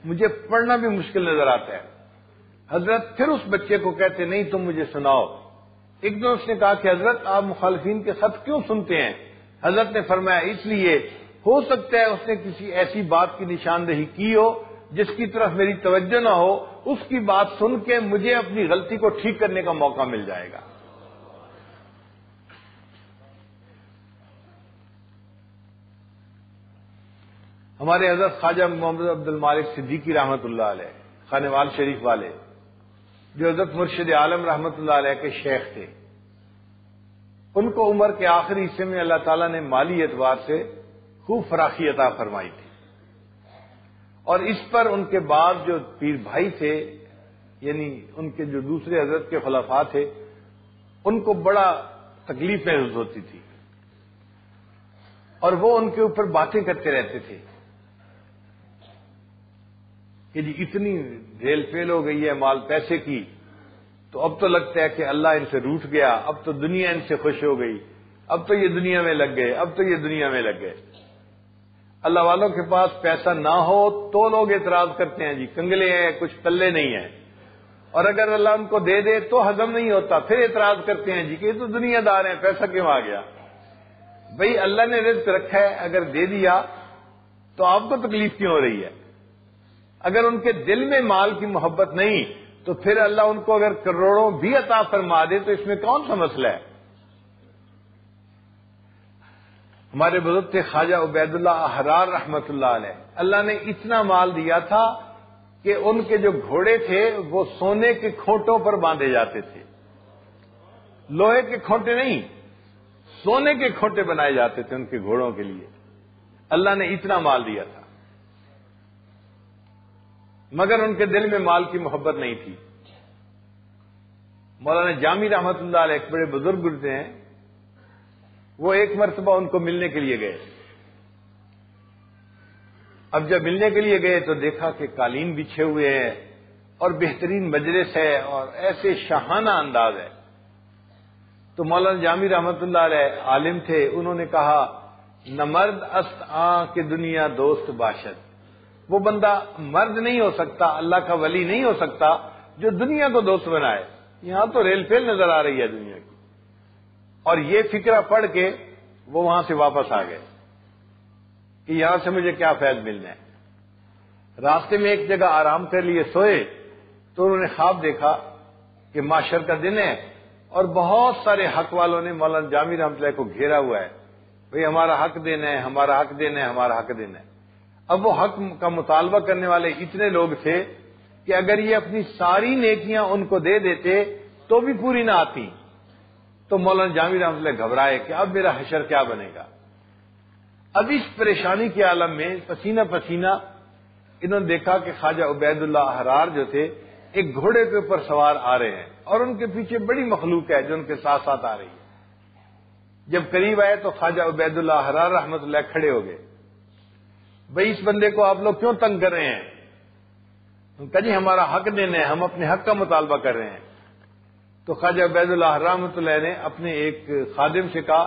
[SPEAKER 1] مجھے پڑھنا بھی مشکل نظر آتا ہے. حضرت پھر اس بچے کو کہتے نہیں تم مجھے سناؤ. ایک دن اس نے کہا کہ حضرت آپ مخالفین کے خط کیوں سنتے ہیں؟ حضرت نے فرمایا اس لیے ہو سکتا ہے اس نے کسی ایسی بات کی نشاندہی کی ہو جس کی طرف میری توجہ نہ ہو، اس کی بات سن کے مجھے اپنی غلطی کو ٹھیک کرنے کا موقع مل جائے گا. ہمارے حضرت خواجہ محمد عبد المالک صدیقی رحمۃ اللہ علیہ، خانوال شریف والے، جو حضرت مرشد عالم رحمۃ اللہ علیہ کے شیخ تھے، ان کو عمر کے آخری حصے میں اللہ تعالیٰ نے مالی اعتبار سے خوب فراخی عطا فرمائی تھی، اور اس پر ان کے بعد جو پیر بھائی تھے، یعنی ان کے جو دوسرے حضرت کے خلفاء تھے، ان کو بڑا تکلیف محسوس ہوتی تھی اور وہ ان کے اوپر باتیں کرتے رہتے تھے کہ جی اتنی ریل فیل ہو گئی ہے مال پیسے کی، تو اب تو لگتا ہے کہ اللہ ان سے روٹھ گیا، اب تو دنیا ان سے خوش ہو گئی، اب تو یہ دنیا میں لگ گئے، اب تو یہ دنیا میں لگ گئے. اللہ والوں کے پاس پیسہ نہ ہو تو لوگ اعتراض کرتے ہیں جی کنگلے ہیں، کچھ پلے نہیں ہیں، اور اگر اللہ ان کو دے دے تو ہضم نہیں ہوتا، پھر اعتراض کرتے ہیں جی کہ یہ تو دنیا دار ہیں، پیسہ کیوں آ گیا؟ بھئی اللہ نے رزق رکھا ہے، اگر دے دیا تو آپ کو تکلیف کیوں ہو رہی ہے؟ اگر ان کے دل میں مال کی محبت نہیں تو پھر اللہ ان کو اگر کروڑوں بھی عطا فرما دے تو اس میں کون سا مسئلہ ہے؟ ہمارے بزرگ تھے خواجہ عبید اللہ احرار رحمۃ اللہ علیہ، اللہ نے اتنا مال دیا تھا کہ ان کے جو گھوڑے تھے وہ سونے کے کھوٹوں پر باندھے جاتے تھے، لوہے کے کھوٹے نہیں، سونے کے کھوٹے بنائے جاتے تھے ان کے گھوڑوں کے لیے. اللہ نے اتنا مال دیا تھا، مگر ان کے دل میں مال کی محبت نہیں تھی. مولانا جامی رحمۃ اللہ علیہ ایک بڑے بزرگ گزرے ہیں، وہ ایک مرتبہ ان کو ملنے کے لیے گئے. اب جب ملنے کے لیے گئے تو دیکھا کہ قالین بچھے ہوئے ہیں اور بہترین مجلس ہے اور ایسے شاہانہ انداز ہے. تو مولانا جامی رحمت اللہ علیہ عالم تھے، انہوں نے کہا نہ مرد است آں کہ دنیا دوست باشد، وہ بندہ مرد نہیں ہو سکتا، اللہ کا ولی نہیں ہو سکتا جو دنیا کو دوست بنائے۔ یہاں تو ریل پھیل نظر آ رہی ہے دنیا کی۔ اور یہ فکرہ پڑھ کے وہ وہاں سے واپس آ گئے کہ یہاں سے مجھے کیا فیض ملنا ہے۔ راستے میں ایک جگہ آرام کر لیے، سوئے تو انہوں نے خواب دیکھا کہ معاشر کا دن ہے اور بہت سارے حق والوں نے مولانا جامی رحمۃ اللہ کو گھیرا ہوا ہے، بھئی ہمارا حق دینا ہے، ہمارا حق دینا ہے، ہمارا حق دینا ہے۔ اب وہ حق کا مطالبہ کرنے والے اتنے لوگ تھے کہ اگر یہ اپنی ساری نیکیاں ان کو دے دیتے تو بھی پوری نہ آتی۔ تو مولانا جامی رحمۃ اللہ گھبرائے کہ اب میرا حشر کیا بنے گا۔ اب اس پریشانی کے عالم میں پسینہ پسینہ انہوں نے دیکھا کہ خواجہ عبید اللہ احرار جو تھے ایک گھوڑے کے اوپر سوار آ رہے ہیں اور ان کے پیچھے بڑی مخلوق ہے جو ان کے ساتھ ساتھ آ رہی ہے۔ جب قریب آئے تو خواجہ عبید اللہ احرار رحمۃ اللہ کھڑے ہو گئے، بھئی اس بندے کو آپ لوگ کیوں تنگ کر رہے ہیں؟ ان کا جی ہمارا حق دینا ہے، ہم اپنے حق کا مطالبہ کر رہے ہیں۔ تو خواجہ عبید اللہ رحمۃ اللہ نے اپنے ایک خادم سے کہا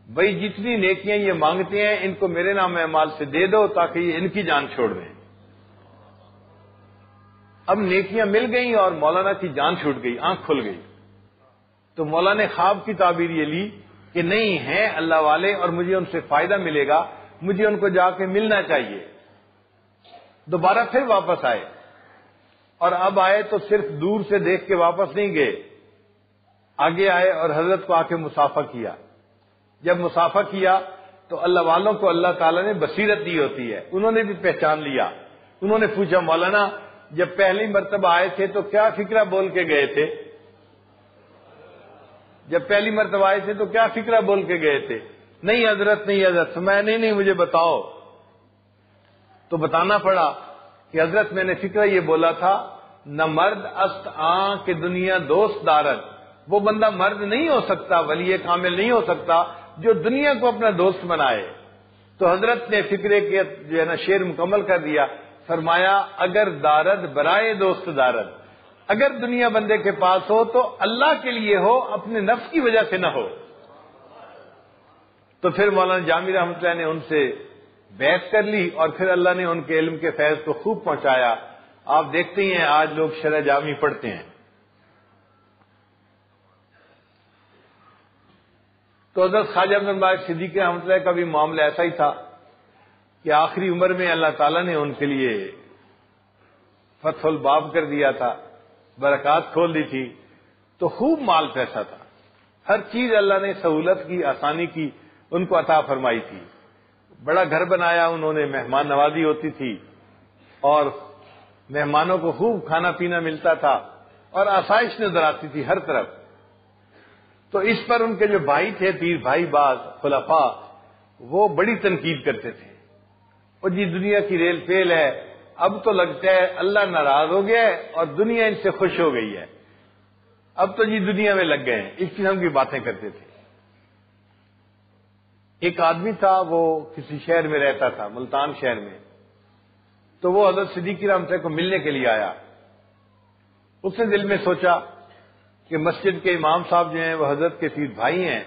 [SPEAKER 1] بھئی جتنی نیکیاں یہ مانگتے ہیں ان کو میرے نام اعمال سے دے دو تاکہ یہ ان کی جان چھوڑ دیں۔ اب نیکیاں مل گئیں اور مولانا کی جان چھوٹ گئی، آنکھ کھل گئی۔ تو مولانا نے خواب کی تعبیر یہ لی کہ نہیں ہیں اللہ والے اور مجھے ان سے فائدہ ملے گا، مجھے ان کو جا کے ملنا چاہیے۔ دوبارہ پھر واپس آئے اور اب آئے تو صرف دور سے دیکھ کے واپس نہیں گئے، آگے آئے اور حضرت کو آ کے مصافحہ کیا۔ جب مصافحہ کیا تو اللہ والوں کو اللہ تعالیٰ نے بصیرت دی ہوتی ہے، انہوں نے بھی پہچان لیا۔ انہوں نے پوچھا مولانا جب پہلی مرتبہ آئے تھے تو کیا فکرہ بول کے گئے تھے؟ جب پہلی مرتبہ آئے تھے تو کیا فکرہ بول کے گئے تھے؟ نہیں حضرت، نہیں حضرت، میں نہیں مجھے بتاؤ۔ تو بتانا پڑا کہ حضرت میں نے فکرہ یہ بولا تھا نہ مرد است آں کہ دنیا دوست دارد، وہ بندہ مرد نہیں ہو سکتا، ولی کامل نہیں ہو سکتا جو دنیا کو اپنا دوست بنائے۔ تو حضرت نے فکرے کے جو ہے نا شعر مکمل کر دیا، فرمایا اگر دارد برائے دوست دارد، اگر دنیا بندے کے پاس ہو تو اللہ کے لیے ہو، اپنے نفس کی وجہ سے نہ ہو۔ تو پھر مولانا جامی رحمۃ اللہ نے ان سے بیعت کر لی اور پھر اللہ نے ان کے علم کے فیض کو خوب پہنچایا۔ آپ دیکھتے ہی ہیں آج لوگ شرح جامی پڑھتے ہیں۔ تو حضرت خواجہ عبد الباقی صدیقی رحمۃ اللہ کا بھی معاملہ ایسا ہی تھا کہ آخری عمر میں اللہ تعالیٰ نے ان کے لیے فتح الباب کر دیا تھا، برکات کھول دی تھی، تو خوب مال پیسہ تھا، ہر چیز اللہ نے سہولت کی، آسانی کی، ان کو عطا فرمائی تھی۔ بڑا گھر بنایا انہوں نے، مہمان نوازی ہوتی تھی اور مہمانوں کو خوب کھانا پینا ملتا تھا اور آسائش نظر آتی تھی ہر طرف۔ تو اس پر ان کے جو بھائی تھے، پیر بھائی باز خلفاء، وہ بڑی تنقید کرتے تھے، اور جی دنیا کی ریل پھیل ہے، اب تو لگتا ہے اللہ ناراض ہو گیا ہے اور دنیا ان سے خوش ہو گئی ہے، اب تو جی دنیا میں لگ گئے ہیں، اس قسم کی باتیں کرتے تھے۔ ایک آدمی تھا، وہ کسی شہر میں رہتا تھا، ملتان شہر میں، تو وہ حضرت صدیقی رحمۃ اللہ کو ملنے کے لیے آیا۔ اس نے دل میں سوچا کہ مسجد کے امام صاحب جو ہیں وہ حضرت کے پیر بھائی ہیں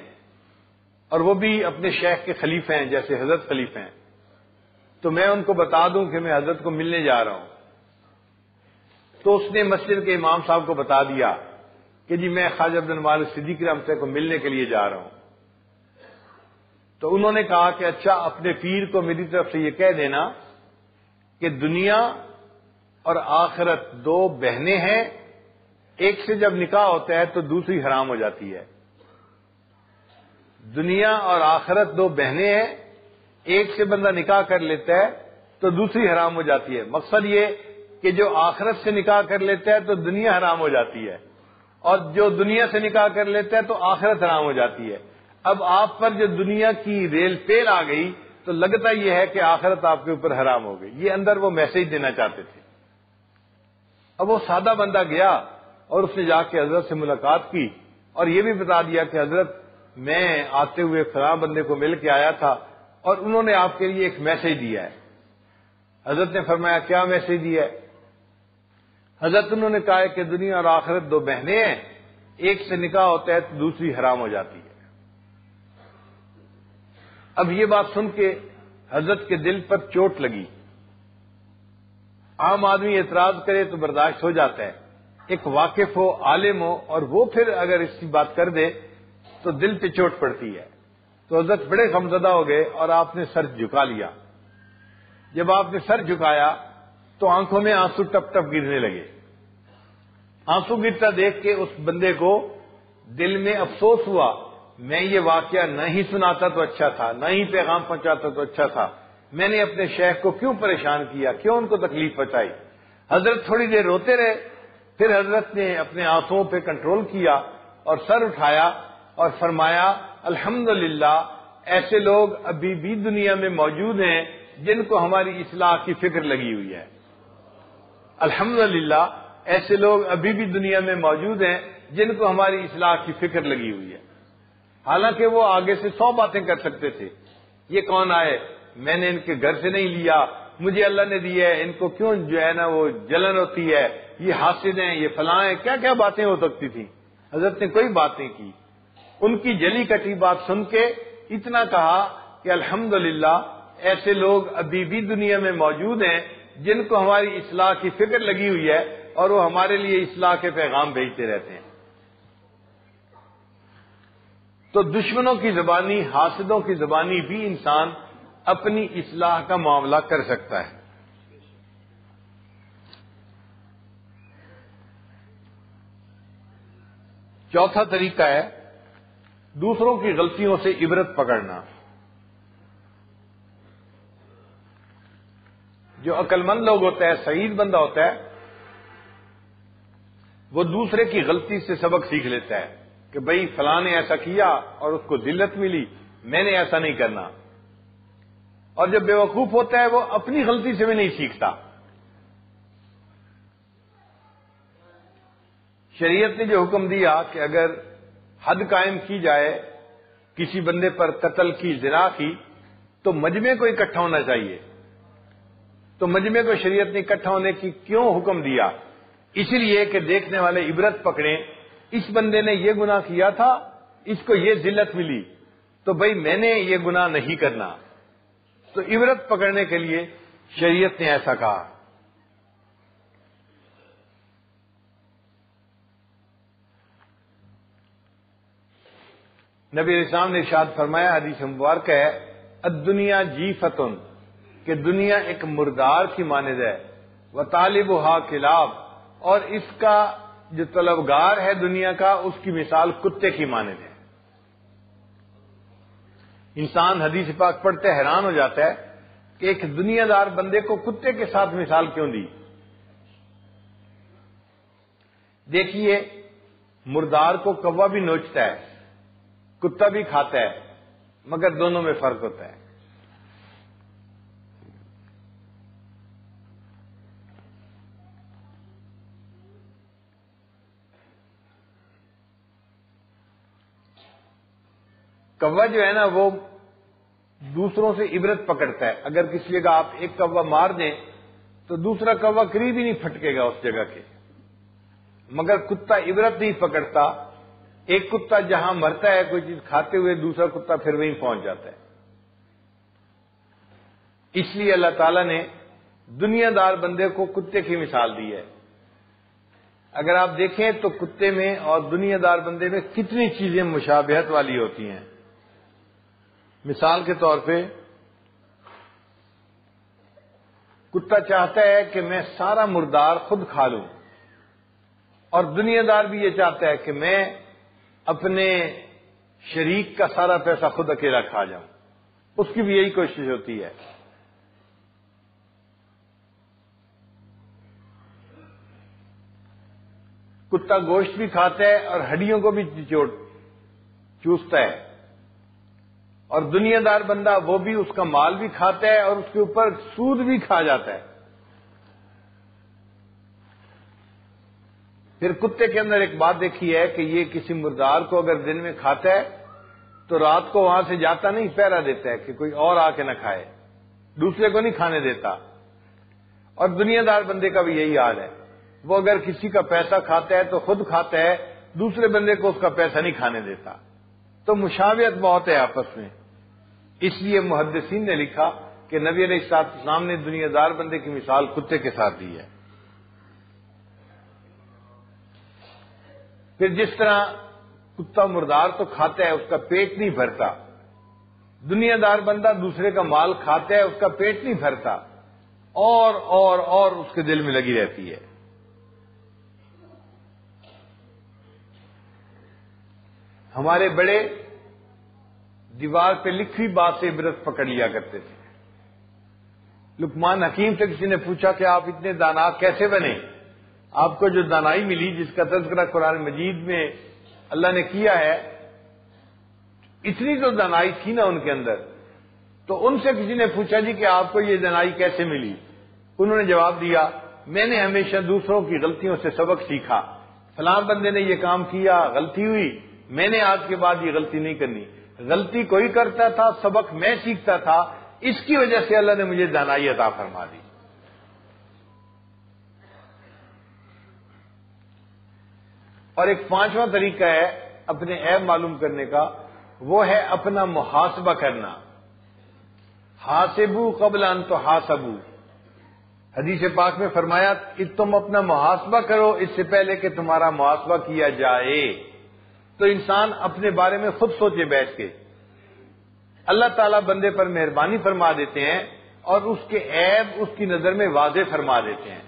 [SPEAKER 1] اور وہ بھی اپنے شیخ کے خلیفہ ہیں جیسے حضرت خلیفہ ہیں، تو میں ان کو بتا دوں کہ میں حضرت کو ملنے جا رہا ہوں۔ تو اس نے مسجد کے امام صاحب کو بتا دیا کہ جی میں خواجہ عبد المالک صدیقی رحمۃ اللہ کو ملنے کے لیے جا رہا ہوں۔ تو انہوں نے کہا کہ اچھا اپنے پیر کو میری طرف سے یہ کہہ دینا کہ دنیا اور آخرت دو بہنیں ہیں، ایک سے جب نکاح ہوتا ہے تو دوسری حرام ہو جاتی ہے۔ دنیا اور آخرت دو بہنیں ہیں، ایک سے بندہ نکاح کر لیتا ہے تو دوسری حرام ہو جاتی ہے۔ مقصد یہ کہ جو آخرت سے نکاح کر لیتا ہے تو دنیا حرام ہو جاتی ہے، اور جو دنیا سے نکاح کر لیتا ہے تو آخرت حرام ہو جاتی ہے۔ اب آپ پر جو دنیا کی ریل پھیل آ گئی تو لگتا یہ ہے کہ آخرت آپ کے اوپر حرام ہو گئی۔ یہ اندر وہ میسج دینا چاہتے تھے۔ اب وہ سادہ بندہ گیا اور اس نے جا کے حضرت سے ملاقات کی اور یہ بھی بتا دیا کہ حضرت میں آتے ہوئے فلاں بندے کو مل کے آیا تھا اور انہوں نے آپ کے لیے ایک میسج دیا ہے۔ حضرت نے فرمایا کیا میسج دیا ہے؟ حضرت انہوں نے کہا کہ دنیا اور آخرت دو بہنیں ہیں، ایک سے نکاح ہوتا ہے تو دوسری حرام ہو جاتی ہے۔ اب یہ بات سن کے حضرت کے دل پر چوٹ لگی۔ عام آدمی اعتراض کرے تو برداشت ہو جاتا ہے، ایک واقف ہو، عالم ہو، اور وہ پھر اگر اس کی بات کر دے تو دل پہ چوٹ پڑتی ہے۔ تو حضرت بڑے غمزدہ ہو گئے اور آپ نے سر جھکا لیا۔ جب آپ نے سر جھکایا تو آنکھوں میں آنسو ٹپ ٹپ گرنے لگے۔ آنسو گرتا دیکھ کے اس بندے کو دل میں افسوس ہوا، میں یہ واقعہ نہ ہی سناتا تو اچھا تھا، نہ ہی پیغام پہنچاتا تو اچھا تھا، میں نے اپنے شیخ کو کیوں پریشان کیا، کیوں ان کو تکلیف پہنچائی۔ حضرت تھوڑی دیر روتے رہے، پھر حضرت نے اپنے آنسوؤں پہ کنٹرول کیا اور سر اٹھایا اور فرمایا الحمدللہ ایسے لوگ ابھی بھی دنیا میں موجود ہیں جن کو ہماری اصلاح کی فکر لگی ہوئی ہے۔ الحمدللہ ایسے لوگ ابھی بھی دنیا میں موجود ہیں جن کو ہماری اصلاح کی فکر لگی ہوئی ہے۔ حالانکہ وہ آگے سے 100 باتیں کر سکتے تھے، یہ کون آئے، میں نے ان کے گھر سے نہیں لیا، مجھے اللہ نے دیا ہے، ان کو کیوں جو ہے نا وہ جلن ہوتی ہے، یہ حاسد ہیں، یہ فلاں ہیں، کیا کیا باتیں ہو سکتی تھیں۔ حضرت نے کوئی بات نہیں کی، ان کی جلی کٹی بات سن کے اتنا کہا کہ الحمدللہ ایسے لوگ ابھی بھی دنیا میں موجود ہیں جن کو ہماری اصلاح کی فکر لگی ہوئی ہے اور وہ ہمارے لیے اصلاح کے پیغام بھیجتے رہتے ہیں۔ تو دشمنوں کی زبانی، حاسدوں کی زبانی بھی انسان اپنی اصلاح کا معاملہ کر سکتا ہے۔ چوتھا طریقہ ہے دوسروں کی غلطیوں سے عبرت پکڑنا۔ جو عقل مند لوگ ہوتا ہے، سعید بندہ ہوتا ہے، وہ دوسرے کی غلطی سے سبق سیکھ لیتا ہے کہ بھئی فلاں نے ایسا کیا اور اس کو ذلت ملی، میں نے ایسا نہیں کرنا۔ اور جب بیوقوف ہوتا ہے وہ اپنی غلطی سے بھی نہیں سیکھتا۔ شریعت نے جو حکم دیا کہ اگر حد قائم کی جائے کسی بندے پر قتل کی، زنا کی، تو مجمع کو اکٹھا ہونا چاہیے۔ تو مجمع کو شریعت نے اکٹھا ہونے کی کیوں حکم دیا؟ اس لیے کہ دیکھنے والے عبرت پکڑیں، اس بندے نے یہ گناہ کیا تھا، اس کو یہ ذلت ملی، تو بھئی میں نے یہ گناہ نہیں کرنا۔ تو عبرت پکڑنے کے لیے شریعت نے ایسا کہا۔ نبی علیہ السلام نے ارشاد فرمایا، حدیث مبارک ہے، الدنیا جیفتن، کہ دنیا ایک مردار کی مانند ہے، وطالبها کلاب، اور اس کا جو طلبگار ہے دنیا کا، اس کی مثال کتے کی مانند ہے۔ انسان حدیث پاک پڑھتے حیران ہو جاتا ہے کہ ایک دنیا دار بندے کو کتے کے ساتھ مثال کیوں دی؟ دیکھیے، مردار کو کوا بھی نوچتا ہے، کتا بھی کھاتا ہے، مگر دونوں میں فرق ہوتا ہے۔ کوا جو ہے نا وہ دوسروں سے عبرت پکڑتا ہے، اگر کسی جگہ آپ ایک کوا مار دیں تو دوسرا کوا قریب ہی نہیں پھٹکے گا اس جگہ کے، مگر کتا عبرت نہیں پکڑتا، ایک کتا جہاں مرتا ہے کوئی چیز کھاتے ہوئے، دوسرا کتا پھر وہیں پہنچ جاتا ہے۔ اس لیے اللہ تعالیٰ نے دنیا دار بندے کو کتے کی مثال دی ہے۔ اگر آپ دیکھیں تو کتے میں اور دنیا دار بندے میں کتنی چیزیں مشابہت والی ہوتی ہیں۔ مثال کے طور پہ کتا چاہتا ہے کہ میں سارا مردار خود کھا لوں، اور دنیا دار بھی یہ چاہتا ہے کہ میں اپنے شریک کا سارا پیسہ خود اکیلا کھا جاؤں، اس کی بھی یہی کوشش ہوتی ہے۔ کتا گوشت بھی کھاتا ہے اور ہڈیوں کو بھی چوستا ہے، اور دنیا دار بندہ وہ بھی اس کا مال بھی کھاتا ہے اور اس کے اوپر سود بھی کھا جاتا ہے۔ پھر کتے کے اندر ایک بات دیکھی ہے کہ یہ کسی مردار کو اگر دن میں کھاتا ہے تو رات کو وہاں سے جاتا نہیں، پہرا دیتا ہے کہ کوئی اور آ کے نہ کھائے، دوسرے کو نہیں کھانے دیتا۔ اور دنیا دار بندے کا بھی یہی حال ہے، وہ اگر کسی کا پیسہ کھاتا ہے تو خود کھاتا ہے دوسرے بندے کو اس کا پیسہ نہیں کھانے دیتا. تو مشابہت بہت ہے آپس میں. اس لیے محدثین نے لکھا کہ نبی علیہ السلام نے دنیا دار بندے کی مثال کتے کے ساتھ دی ہے. پھر جس طرح کتا مردار تو کھاتا ہے، اس کا پیٹ نہیں بھرتا، دنیا دار بندہ دوسرے کا مال کھاتا ہے، اس کا پیٹ نہیں بھرتا، اور اس کے دل میں لگی رہتی ہے. ہمارے بڑے دیوار پہ لکھی بات سے عبرت پکڑ لیا کرتے تھے. لقمان حکیم سے کسی نے پوچھا کہ آپ اتنے دانا کیسے بنے؟ آپ کو جو دانائی ملی، جس کا تذکرہ قرآن مجید میں اللہ نے کیا ہے، اتنی جو دانائی تھی نا ان کے اندر، تو ان سے کسی نے پوچھا جی کہ آپ کو یہ دانائی کیسے ملی؟ انہوں نے جواب دیا، میں نے ہمیشہ دوسروں کی غلطیوں سے سبق سیکھا. فلاں بندے نے یہ کام کیا، غلطی ہوئی، میں نے آج کے بعد یہ غلطی نہیں کرنی. غلطی کوئی کرتا تھا، سبق میں سیکھتا تھا، اس کی وجہ سے اللہ نے مجھے دانائی عطا فرما دی. اور ایک پانچواں طریقہ ہے اپنے عیب معلوم کرنے کا، وہ ہے اپنا محاسبہ کرنا. حاسبو قبل ان تحاسبو، حدیث پاک میں فرمایا کہ تم اپنا محاسبہ کرو اس سے پہلے کہ تمہارا محاسبہ کیا جائے. تو انسان اپنے بارے میں خود سوچے بیٹھ کے. اللہ تعالیٰ بندے پر مہربانی فرما دیتے ہیں اور اس کے عیب اس کی نظر میں واضح فرما دیتے ہیں.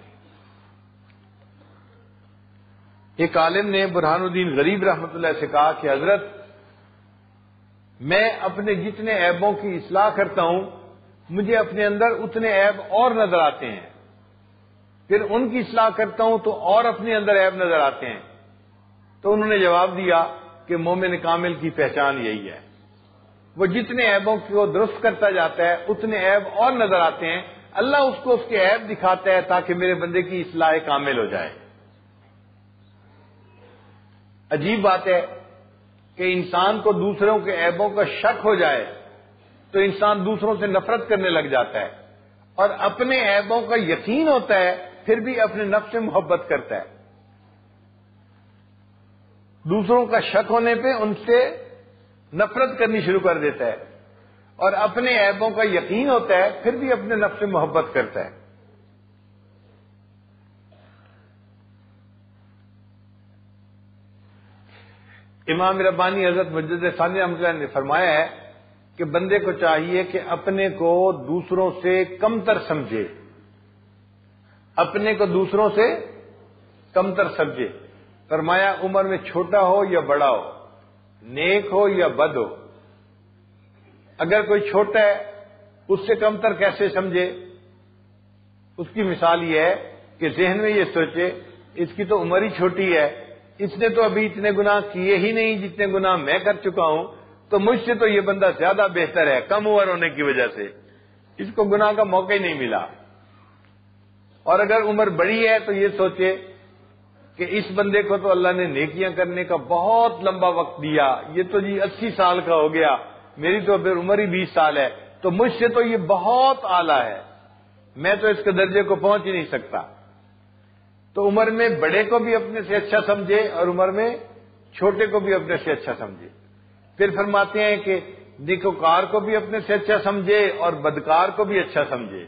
[SPEAKER 1] ایک عالم نے برہان الدین غریب رحمۃ اللہ سے کہا کہ حضرت، میں اپنے جتنے عیبوں کی اصلاح کرتا ہوں، مجھے اپنے اندر اتنے عیب اور نظر آتے ہیں. پھر ان کی اصلاح کرتا ہوں تو اور اپنے اندر عیب نظر آتے ہیں. تو انہوں نے جواب دیا کہ مومن کامل کی پہچان یہی ہے، وہ جتنے عیبوں کو درست کرتا جاتا ہے اتنے عیب اور نظر آتے ہیں. اللہ اس کو اس کے عیب دکھاتا ہے تاکہ میرے بندے کی اصلاح کامل ہو جائے. عجیب بات ہے کہ انسان کو دوسروں کے عیبوں کا شک ہو جائے تو انسان دوسروں سے نفرت کرنے لگ جاتا ہے، اور اپنے عیبوں کا یقین ہوتا ہے پھر بھی اپنے نفس سے محبت کرتا ہے. دوسروں کا شک ہونے پہ ان سے نفرت کرنی شروع کر دیتا ہے، اور اپنے عیبوں کا یقین ہوتا ہے پھر بھی اپنے نفس سے محبت کرتا ہے. امام ربانی حضرت مجدد ثانی رحمۃ اللہ نے فرمایا ہے کہ بندے کو چاہیے کہ اپنے کو دوسروں سے کمتر سمجھے، اپنے کو دوسروں سے کمتر سمجھے. فرمایا عمر میں چھوٹا ہو یا بڑا ہو، نیک ہو یا بد ہو، اگر کوئی چھوٹا ہے اس سے کمتر کیسے سمجھے؟ اس کی مثال یہ ہے کہ ذہن میں یہ سوچے اس کی تو عمر ہی چھوٹی ہے، اس نے تو ابھی اتنے گناہ کیے ہی نہیں جتنے گناہ میں کر چکا ہوں، تو مجھ سے تو یہ بندہ زیادہ بہتر ہے، کم عمر ہونے کی وجہ سے اس کو گناہ کا موقع ہی نہیں ملا. اور اگر عمر بڑی ہے تو یہ سوچے کہ اس بندے کو تو اللہ نے نیکیاں کرنے کا بہت لمبا وقت دیا، یہ تو جی 80 سال کا ہو گیا، میری تو پھر عمر ہی 20 سال ہے، تو مجھ سے تو یہ بہت اعلیٰ ہے، میں تو اس کے درجے کو پہنچ ہی نہیں سکتا. تو عمر میں بڑے کو بھی اپنے سے اچھا سمجھے اور عمر میں چھوٹے کو بھی اپنے سے اچھا سمجھے. پھر فرماتے ہیں کہ نیکوکار کو بھی اپنے سے اچھا سمجھے اور بدکار کو بھی اچھا سمجھے.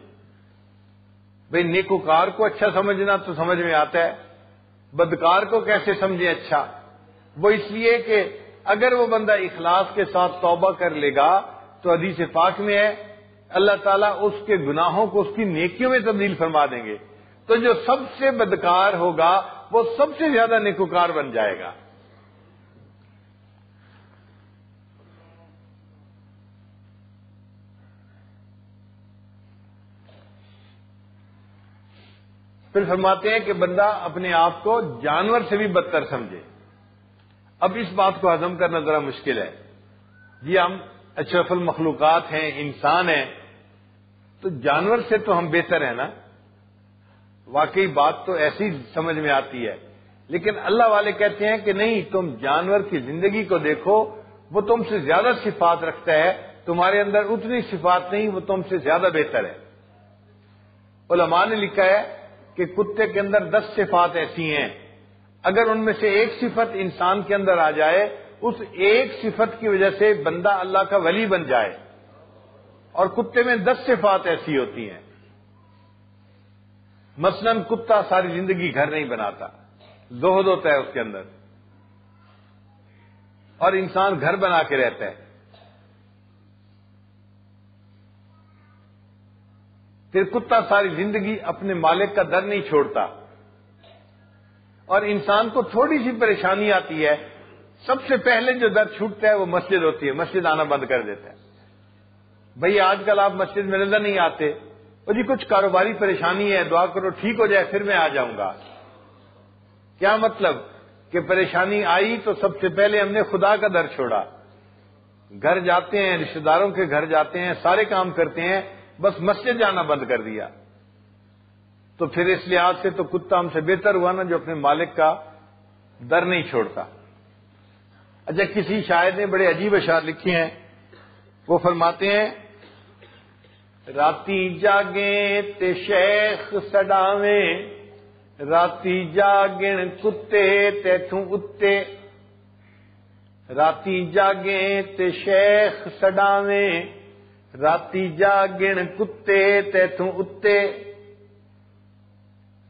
[SPEAKER 1] بھئی نیکوکار کو اچھا سمجھنا تو سمجھ میں آتا ہے، بدکار کو کیسے سمجھیں اچھا؟ وہ اس لیے کہ اگر وہ بندہ اخلاص کے ساتھ توبہ کر لے گا تو حدیث پاک میں ہے اللہ تعالیٰ اس کے گناہوں کو اس کی نیکیوں میں تبدیل فرما دیں گے. تو جو سب سے بدکار ہوگا وہ سب سے زیادہ نیکوکار بن جائے گا. پھر فرماتے ہیں کہ بندہ اپنے آپ کو جانور سے بھی بدتر سمجھے. اب اس بات کو ہضم کرنا ذرا مشکل ہے. جی ہم اشرف المخلوقات ہیں، انسان ہیں، تو جانور سے تو ہم بہتر ہیں نا. واقعی بات تو ایسی سمجھ میں آتی ہے، لیکن اللہ والے کہتے ہیں کہ نہیں، تم جانور کی زندگی کو دیکھو، وہ تم سے زیادہ صفات رکھتا ہے، تمہارے اندر اتنی صفات نہیں، وہ تم سے زیادہ بہتر ہے. علماء نے لکھا ہے کہ کتے کے اندر 10 صفات ایسی ہیں اگر ان میں سے ایک صفت انسان کے اندر آ جائے، اس ایک صفت کی وجہ سے بندہ اللہ کا ولی بن جائے. اور کتے میں 10 صفات ایسی ہوتی ہیں. مثلا کتا ساری زندگی گھر نہیں بناتا، زہد ہوتا ہے اس کے اندر، اور انسان گھر بنا کے رہتا ہے. پھر کتا ساری زندگی اپنے مالک کا در نہیں چھوڑتا، اور انسان کو تھوڑی سی پریشانی آتی ہے، سب سے پہلے جو در چھوٹتا ہے وہ مسجد ہوتی ہے، مسجد آنا بند کر دیتا ہے. بھئی آج کل آپ مسجد میں نظر نہیں آتے، وہ جی کچھ کاروباری پریشانی ہے، دعا کرو ٹھیک ہو جائے پھر میں آ جاؤں گا. کیا مطلب کہ پریشانی آئی تو سب سے پہلے ہم نے خدا کا در چھوڑا. گھر جاتے ہیں، رشتہ داروں کے گھر جاتے ہیں، سارے کام کرتے ہیں، بس مسجد جانا بند کر دیا. تو پھر اس لحاظ سے تو کتا ہم سے بہتر ہوا نا جو اپنے مالک کا در نہیں چھوڑتا. اچھا، کسی شاعر نے بڑے عجیب اشعار لکھے ہیں. وہ فرماتے ہیں، راتی جاگیں تے شیخ سڈاویں، راتی جاگن کتے تیتھوں اتے، راتی جاگیں تے شیخ سڈاویں، راتی جاگن کتے تیتھوں اتے،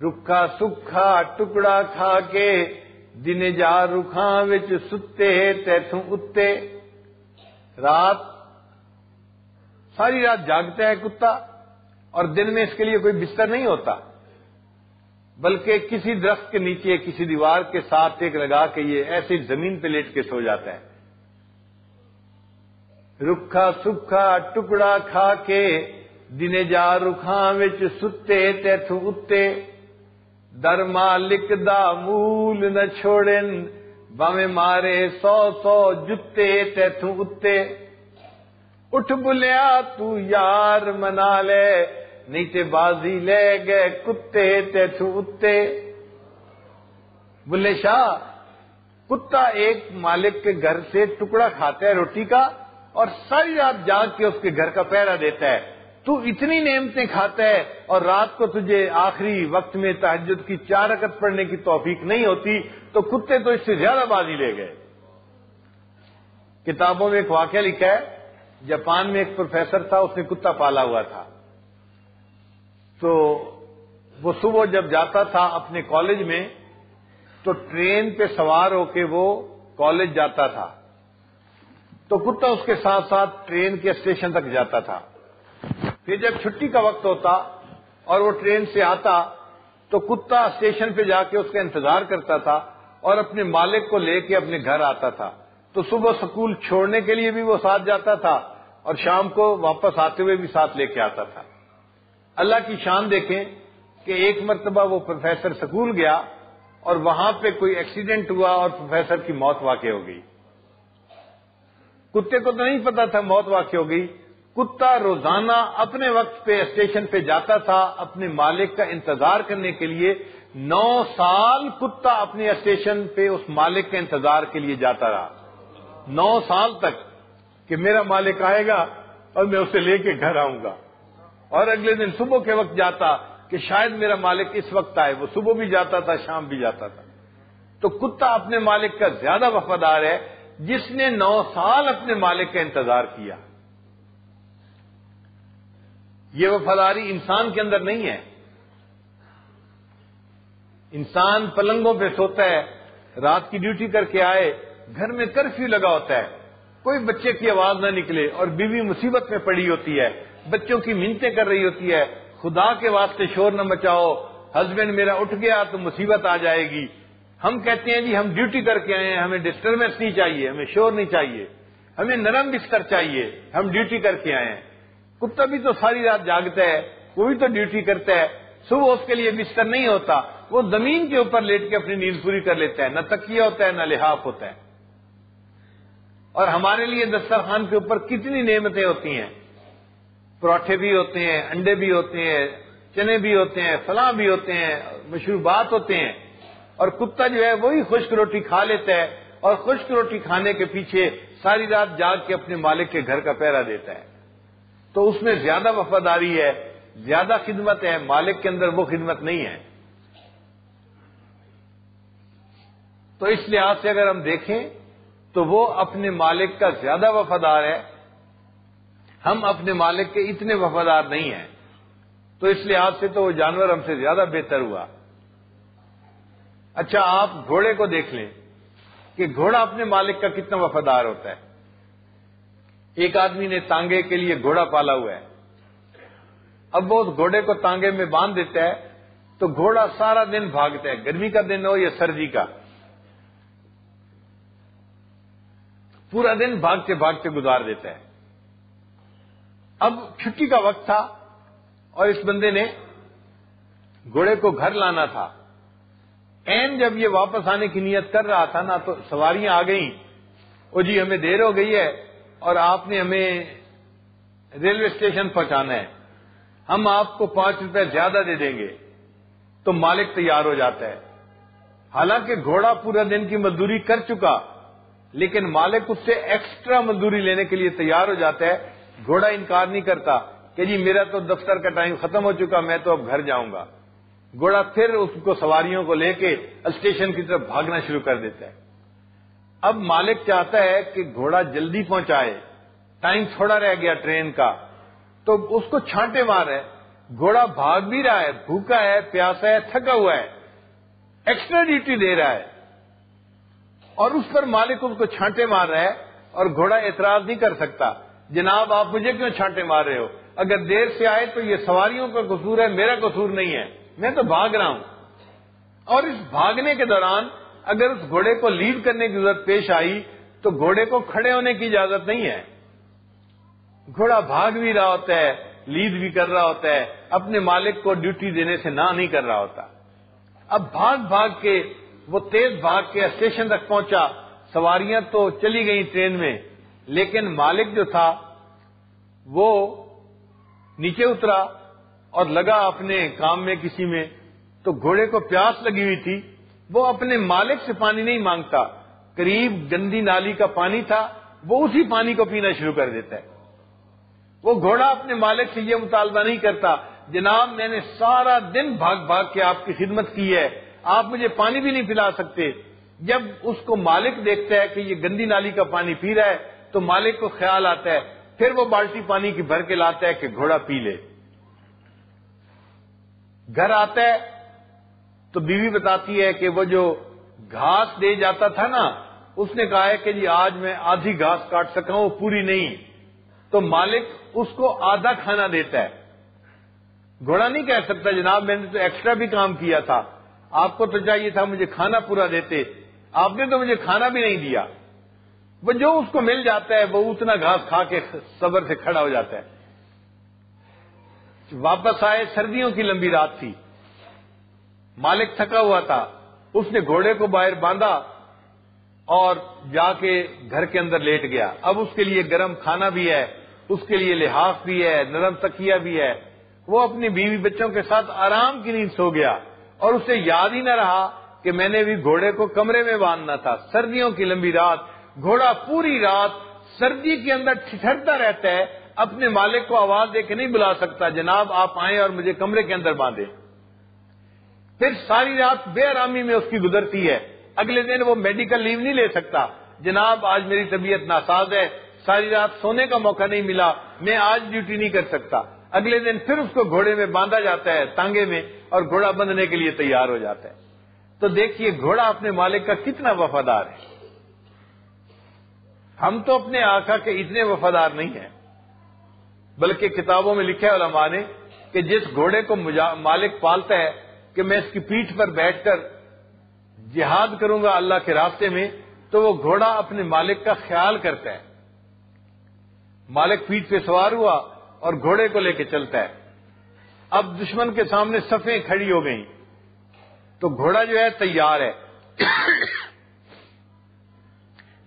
[SPEAKER 1] رکھا سکھا ٹکڑا کھا کے دن جا رکھاں وچ ستے تیتھوں اتے. رات ساری رات جاگتا ہے کتا، اور دن میں اس کے لیے کوئی بستر نہیں ہوتا، بلکہ کسی درخت کے نیچے کسی دیوار کے ساتھ ایک لگا کے یہ ایسی زمین پہ لیٹ کے سو جاتا ہے. رکھا سکھا ٹکڑا کھا کے دن جا رکھاں وچ ستے تیتھوں اتے، در مالک دا مول نہ چھوڑن باویں مارے 100 جتے تیتھوں اتے. اٹھ بلیا تو یار منا لے نہیں تے بازی لے گئے کتے تیتھوں اتے. بلے شاہ، کتا ایک مالک کے گھر سے ٹکڑا کھاتا ہے روٹی کا، اور ساری رات جاگ کے اس کے گھر کا پہرا دیتا ہے. تو اتنی نعمتیں کھاتا ہے اور رات کو تجھے آخری وقت میں تہجد کی 4 رکعت پڑھنے کی توفیق نہیں ہوتی، تو کتے تو اس سے زیادہ بازی لے گئے. کتابوں میں ایک واقعہ لکھا ہے، جاپان میں ایک پروفیسر تھا، اس نے کتا پالا ہوا تھا. تو وہ صبح جب جاتا تھا اپنے کالج میں تو ٹرین پہ سوار ہو کے وہ کالج جاتا تھا، تو کتا اس کے ساتھ ساتھ ٹرین کے اسٹیشن تک جاتا تھا. پھر جب چھٹی کا وقت ہوتا اور وہ ٹرین سے آتا تو کتا اسٹیشن پہ جا کے اس کا انتظار کرتا تھا اور اپنے مالک کو لے کے اپنے گھر آتا تھا. تو صبح سکول چھوڑنے کے لیے بھی وہ ساتھ جاتا تھا اور شام کو واپس آتے ہوئے بھی ساتھ لے کے آتا تھا. اللہ کی شان دیکھیں کہ ایک مرتبہ وہ پروفیسر سکول گیا اور وہاں پہ کوئی ایکسیڈنٹ ہوا اور پروفیسر کی موت واقع ہو گئی. کتے کو تو نہیں پتا تھا موت واقع ہو گئی. کتا روزانہ اپنے وقت پہ اسٹیشن پہ جاتا تھا اپنے مالک کا انتظار کرنے کے لیے. 9 سال کتا اپنے اسٹیشن پہ اس مالک کے انتظار کے لیے جاتا رہا، 9 سال تک، کہ میرا مالک آئے گا اور میں اسے لے کے گھر آؤں گا. اور اگلے دن صبح کے وقت جاتا کہ شاید میرا مالک اس وقت آئے. وہ صبح بھی جاتا تھا، شام بھی جاتا تھا. تو کتا اپنے مالک کا زیادہ وفادار ہے جس نے 9 سال اپنے مالک کا انتظار کیا. یہ وفاداری انسان کے اندر نہیں ہے. انسان پلنگوں پہ سوتا ہے، رات کی ڈیوٹی کر کے آئے، گھر میں کرفیو لگا ہوتا ہے، کوئی بچے کی آواز نہ نکلے اور بیوی مصیبت میں پڑی ہوتی ہے، بچوں کی منتیں کر رہی ہوتی ہے، خدا کے واسطے شور نہ مچاؤ، ہسبینڈ میرا اٹھ گیا تو مصیبت آ جائے گی. ہم کہتے ہیں جی ہم ڈیوٹی کر کے آئے ہیں، ہمیں ڈسٹربنس نہیں چاہیے، ہمیں شور نہیں چاہیے، ہمیں نرم بستر چاہیے، ہم ڈیوٹی کر کے آئے ہیں. کتا بھی تو ساری رات جاگتا ہے، وہ بھی تو ڈیوٹی کرتا ہے. صبح اس کے لیے بستر نہیں ہوتا، وہ زمین کے اوپر لیٹ کے اپنی نیند پوری کر لیتا ہے. نہ تکیہ ہوتا ہے نہ لحاف ہوتا ہے. اور ہمارے لیے دسترخوان کے اوپر کتنی نعمتیں ہوتی ہیں، پراٹھے بھی ہوتے ہیں، انڈے بھی ہوتے ہیں، چنے بھی ہوتے ہیں، فلاں بھی ہوتے ہیں، مشروبات ہوتے ہیں. اور کتا جو ہے وہی خشک روٹی کھا لیتا ہے اور خشک روٹی کھانے کے پیچھے ساری رات جاگ کے اپنے مالک کے گھر کا پہرا دیتا ہے. تو اس میں زیادہ وفاداری ہے، زیادہ خدمت ہے. مالک کے اندر وہ خدمت نہیں ہے. تو اس لحاظ سے اگر ہم دیکھیں تو وہ اپنے مالک کا زیادہ وفادار ہے، ہم اپنے مالک کے اتنے وفادار نہیں ہیں، تو اس لحاظ سے تو وہ جانور ہم سے زیادہ بہتر ہوا۔ اچھا، آپ گھوڑے کو دیکھ لیں کہ گھوڑا اپنے مالک کا کتنا وفادار ہوتا ہے۔ ایک آدمی نے تانگے کے لیے گھوڑا پالا ہوا ہے، اب وہ اس گھوڑے کو تانگے میں باندھ دیتا ہے تو گھوڑا سارا دن بھاگتا ہے، گرمی کا دن ہو یا سردی کا، پورا دن بھاگتے بھاگتے گزار دیتا ہے۔ اب چھٹی کا وقت تھا اور اس بندے نے گھوڑے کو گھر لانا تھا، جب یہ واپس آنے کی نیت کر رہا تھا نا، تو سواریاں آ گئیں، او جی ہمیں دیر ہو گئی ہے اور آپ نے ہمیں ریلوے اسٹیشن پہنچانا ہے، ہم آپ کو 5 روپے زیادہ دے دیں گے۔ تو مالک تیار ہو جاتا ہے، حالانکہ گھوڑا پورا دن کی مزدوری کر چکا، لیکن مالک اس سے ایکسٹرا مزدوری لینے کے لیے تیار ہو جاتا ہے۔ گھوڑا انکار نہیں کرتا کہ جی میرا تو دفتر کا ٹائم ختم ہو چکا، میں تو اب گھر جاؤں گا۔ گھوڑا پھر اس کو سواریوں کو لے کے اسٹیشن کی طرف بھاگنا شروع کر دیتا ہے۔ اب مالک چاہتا ہے کہ گھوڑا جلدی پہنچائے، ٹائم تھوڑا رہ گیا ٹرین کا، تو اس کو چھانٹے مار ہے۔ گھوڑا بھاگ بھی رہا ہے، بھوکا ہے، پیاسا ہے، تھکا ہوا ہے، ایکسٹرا ڈیوٹی دے رہا ہے، اور اس پر مالک اس کو چھانٹے مار رہا ہے، اور گھوڑا اعتراض نہیں کر سکتا، جناب آپ مجھے کیوں چھانٹے مار رہے ہو؟ اگر دیر سے آئے تو یہ سواریوں کا قصور ہے، میرا قصور نہیں ہے، میں تو بھاگ رہا ہوں۔ اور اس بھاگنے کے دوران اگر اس گھوڑے کو لیڈ کرنے کی ضرورت پیش آئی تو گھوڑے کو کھڑے ہونے کی اجازت نہیں ہے۔ گھوڑا بھاگ بھی رہا ہوتا ہے، لیڈ بھی کر رہا ہوتا ہے، اپنے مالک کو ڈیوٹی دینے سے نہ نہیں کر رہا ہوتا۔ اب بھاگ بھاگ کے وہ تیز بھاگ کے اسٹیشن تک پہنچا، سواریاں تو چلی گئی ٹرین میں، لیکن مالک جو تھا وہ نیچے اترا اور لگا اپنے کام میں کسی میں، تو گھوڑے کو پیاس لگی ہوئی تھی، وہ اپنے مالک سے پانی نہیں مانگتا، قریب گندی نالی کا پانی تھا، وہ اسی پانی کو پینا شروع کر دیتا ہے۔ وہ گھوڑا اپنے مالک سے یہ مطالبہ نہیں کرتا، جناب میں نے سارا دن بھاگ بھاگ کے آپ کی خدمت کی ہے، آپ مجھے پانی بھی نہیں پلا سکتے۔ جب اس کو مالک دیکھتا ہے کہ یہ گندی نالی کا پانی پی رہا ہے تو مالک کو خیال آتا ہے، پھر وہ بالٹی پانی کی بھر کے لاتا ہے کہ گھوڑا پی لے۔ گھر آتا ہے تو بیوی بتاتی ہے کہ وہ جو گھاس دے جاتا تھا نا، اس نے کہا ہے کہ جی آج میں آدھی گھاس کاٹ سکا ہوں، پوری نہیں، تو مالک اس کو آدھا کھانا دیتا ہے۔ گھوڑا نہیں کہہ سکتا جناب میں نے تو ایکسٹرا بھی کام کیا تھا، آپ کو تو چاہیے تھا مجھے کھانا پورا دیتے، آپ نے تو مجھے کھانا بھی نہیں دیا۔ وہ جو اس کو مل جاتا ہے وہ اتنا گھاس کھا کے صبر سے کھڑا ہو جاتا ہے۔ واپس آئے، سردیوں کی لمبی رات تھی، مالک تھکا ہوا تھا، اس نے گھوڑے کو باہر باندھا اور جا کے گھر کے اندر لیٹ گیا۔ اب اس کے لیے گرم کھانا بھی ہے، اس کے لیے لحاف بھی ہے، نرم تکیہ بھی ہے، وہ اپنی بیوی بچوں کے ساتھ آرام کی نیند سو گیا، اور اسے یاد ہی نہ رہا کہ میں نے بھی گھوڑے کو کمرے میں باندھنا تھا۔ سردیوں کی لمبی رات، گھوڑا پوری رات سردی کے اندر ٹھٹھرتا رہتا ہے، اپنے مالک کو آواز دے کے نہیں بلا سکتا جناب آپ آئیں اور مجھے کمرے کے اندر باندھیں۔ پھر ساری رات بے آرامی میں اس کی گزرتی ہے۔ اگلے دن وہ میڈیکل لیو نہیں لے سکتا، جناب آج میری طبیعت ناساز ہے، ساری رات سونے کا موقع نہیں ملا، میں آج ڈیوٹی نہیں کر سکتا۔ اگلے دن پھر اس کو گھوڑے میں باندھا جاتا ہے، تانگے میں، اور گھوڑا بندھنے کے لیے تیار ہو جاتا ہے۔ تو دیکھیے گھوڑا اپنے مالک کا کتنا وفادار ہے۔ ہم تو اپنے آقا کے اتنے وفادار نہیں ہیں، بلکہ کتابوں میں لکھا ہے علماء نے کہ جس گھوڑے کو مالک پالتا ہے کہ میں اس کی پیٹھ پر بیٹھ کر جہاد کروں گا اللہ کے راستے میں، تو وہ گھوڑا اپنے مالک کا خیال کرتا ہے۔ مالک پیٹھ پہ سوار ہوا اور گھوڑے کو لے کے چلتا ہے۔ اب دشمن کے سامنے صفیں کھڑی ہو گئیں تو گھوڑا جو ہے تیار ہے۔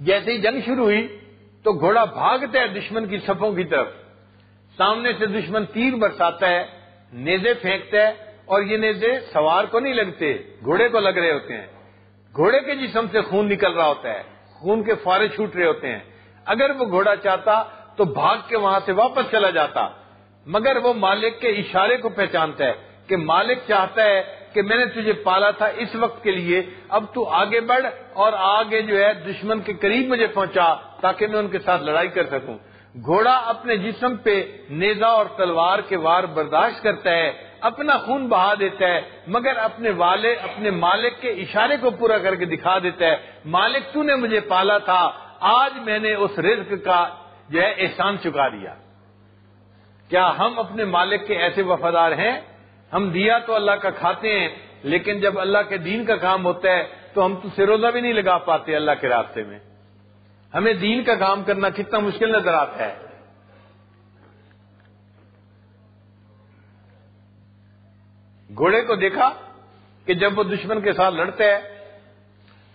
[SPEAKER 1] جیسے ہی جنگ شروع ہوئی تو گھوڑا بھاگتا ہے دشمن کی صفوں کی طرف، سامنے سے دشمن تیر برساتا ہے، نیزے پھینکتا ہے، اور یہ نیزے سوار کو نہیں لگتے، گھوڑے کو لگ رہے ہوتے ہیں۔ گھوڑے کے جسم سے خون نکل رہا ہوتا ہے، خون کے فوارے چھوٹ رہے ہوتے ہیں۔ اگر وہ گھوڑا چاہتا تو بھاگ کے وہاں سے واپس چلا جاتا، مگر وہ مالک کے اشارے کو پہچانتا ہے کہ مالک چاہتا ہے کہ میں نے تجھے پالا تھا اس وقت کے لیے، اب تو آگے بڑھ اور آگے جو ہے دشمن کے قریب مجھے پہنچا تاکہ میں ان کے ساتھ لڑائی کر سکوں۔ گھوڑا اپنے جسم پہ نیزہ اور تلوار کے وار برداشت کرتا ہے، اپنا خون بہا دیتا ہے، مگر اپنے مالک کے اشارے کو پورا کر کے دکھا دیتا ہے، مالک تو نے مجھے پالا تھا، آج میں نے اس رزق کا جو ہے احسان چکا دیا۔ کیا ہم اپنے مالک کے ایسے وفادار ہیں؟ ہم دیا تو اللہ کا کھاتے ہیں، لیکن جب اللہ کے دین کا کام ہوتا ہے تو ہم تو سروزہ بھی نہیں لگا پاتے اللہ کے راستے میں۔ ہمیں دین کا کام کرنا کتنا مشکل نظر آتا ہے۔ گھوڑے کو دیکھا کہ جب وہ دشمن کے ساتھ لڑتا ہے،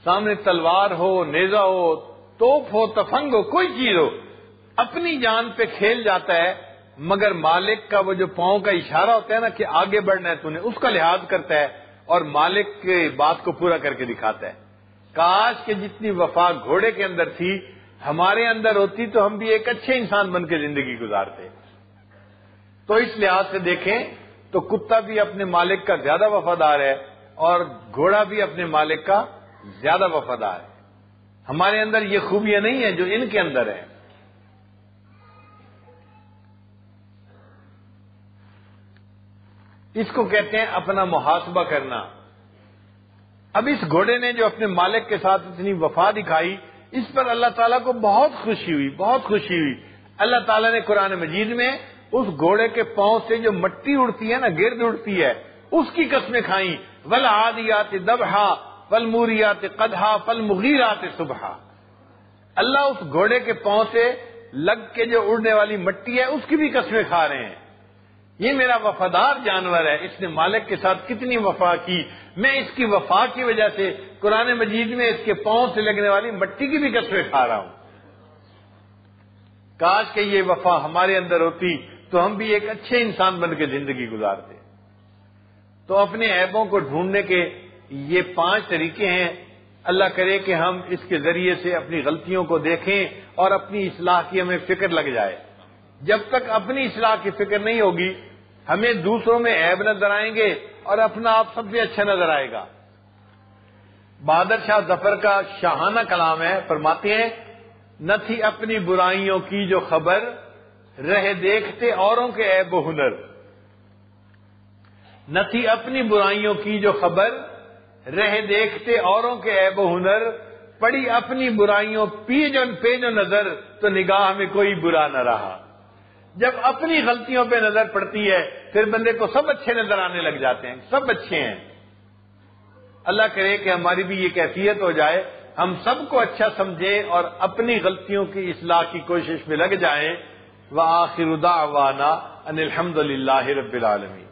[SPEAKER 1] سامنے تلوار ہو، نیزہ ہو، توپ ہو، تفنگ ہو، کوئی چیز ہو، اپنی جان پہ کھیل جاتا ہے، مگر مالک کا وہ جو پاؤں کا اشارہ ہوتا ہے نا کہ آگے بڑھنا ہے تو نے، اس کا لحاظ کرتا ہے اور مالک کے بات کو پورا کر کے دکھاتا ہے۔ کاش کہ جتنی وفا گھوڑے کے اندر تھی ہمارے اندر ہوتی تو ہم بھی ایک اچھے انسان بن کے زندگی گزارتے۔ تو اس لحاظ سے دیکھیں تو کتا بھی اپنے مالک کا زیادہ وفادار ہے اور گھوڑا بھی اپنے مالک کا زیادہ وفادار ہے۔ ہمارے اندر یہ خوبیاں نہیں ہیں جو ان کے اندر ہیں۔ اس کو کہتے ہیں اپنا محاسبہ کرنا۔ اب اس گھوڑے نے جو اپنے مالک کے ساتھ اتنی وفا دکھائی، اس پر اللہ تعالیٰ کو بہت خوشی ہوئی، بہت خوشی ہوئی۔ اللہ تعالیٰ نے قرآن مجید میں اس گھوڑے کے پاؤں سے جو مٹی اڑتی ہے نا، گرد اڑتی ہے، اس کی قسمیں کھائیں، والعادیات ضبحا فالموریات قدحا فالمغیرات صبحا۔ اللہ اس گھوڑے کے پاؤں سے لگ کے جو اڑنے والی مٹی ہے اس کی بھی قسمیں کھا رہے ہیں۔ یہ میرا وفادار جانور ہے، اس نے مالک کے ساتھ کتنی وفا کی، میں اس کی وفا کی وجہ سے قرآن مجید میں اس کے پاؤں سے لگنے والی مٹی کی بھی قسمیں کھا رہا ہوں۔ کاش کہ یہ وفا ہمارے اندر ہوتی تو ہم بھی ایک اچھے انسان بن کے زندگی گزارتے۔ تو اپنے عیبوں کو ڈھونڈنے کے یہ 5 طریقے ہیں۔ اللہ کرے کہ ہم اس کے ذریعے سے اپنی غلطیوں کو دیکھیں اور اپنی اصلاح کی ہمیں فکر لگ جائے۔ جب تک اپنی اصلاح کی فکر نہیں ہوگی ہمیں دوسروں میں عیب نظر آئیں گے اور اپنا آپ سب سے اچھا نظر آئے گا۔ بہادر شاہ ظفر کا شاہانہ کلام ہے، فرماتے ہیں نہ تھی اپنی برائیوں کی جو خبر، رہ دیکھتے اوروں کے عیب و ہنر۔ نہ تھی اپنی برائیوں کی جو خبر، رہ دیکھتے اوروں کے عیب و ہنر، پڑی اپنی برائیوں پہ جو نظر، تو نگاہ میں کوئی برا نہ رہا۔ جب اپنی غلطیوں پہ نظر پڑتی ہے پھر بندے کو سب اچھے نظر آنے لگ جاتے ہیں، سب اچھے ہیں۔ اللہ کرے کہ ہماری بھی یہ کیفیت ہو جائے، ہم سب کو اچھا سمجھیں اور اپنی غلطیوں کی اصلاح کی کوشش میں لگ جائیں۔ وآخر دعوانا ان الحمد للہ رب العالمین۔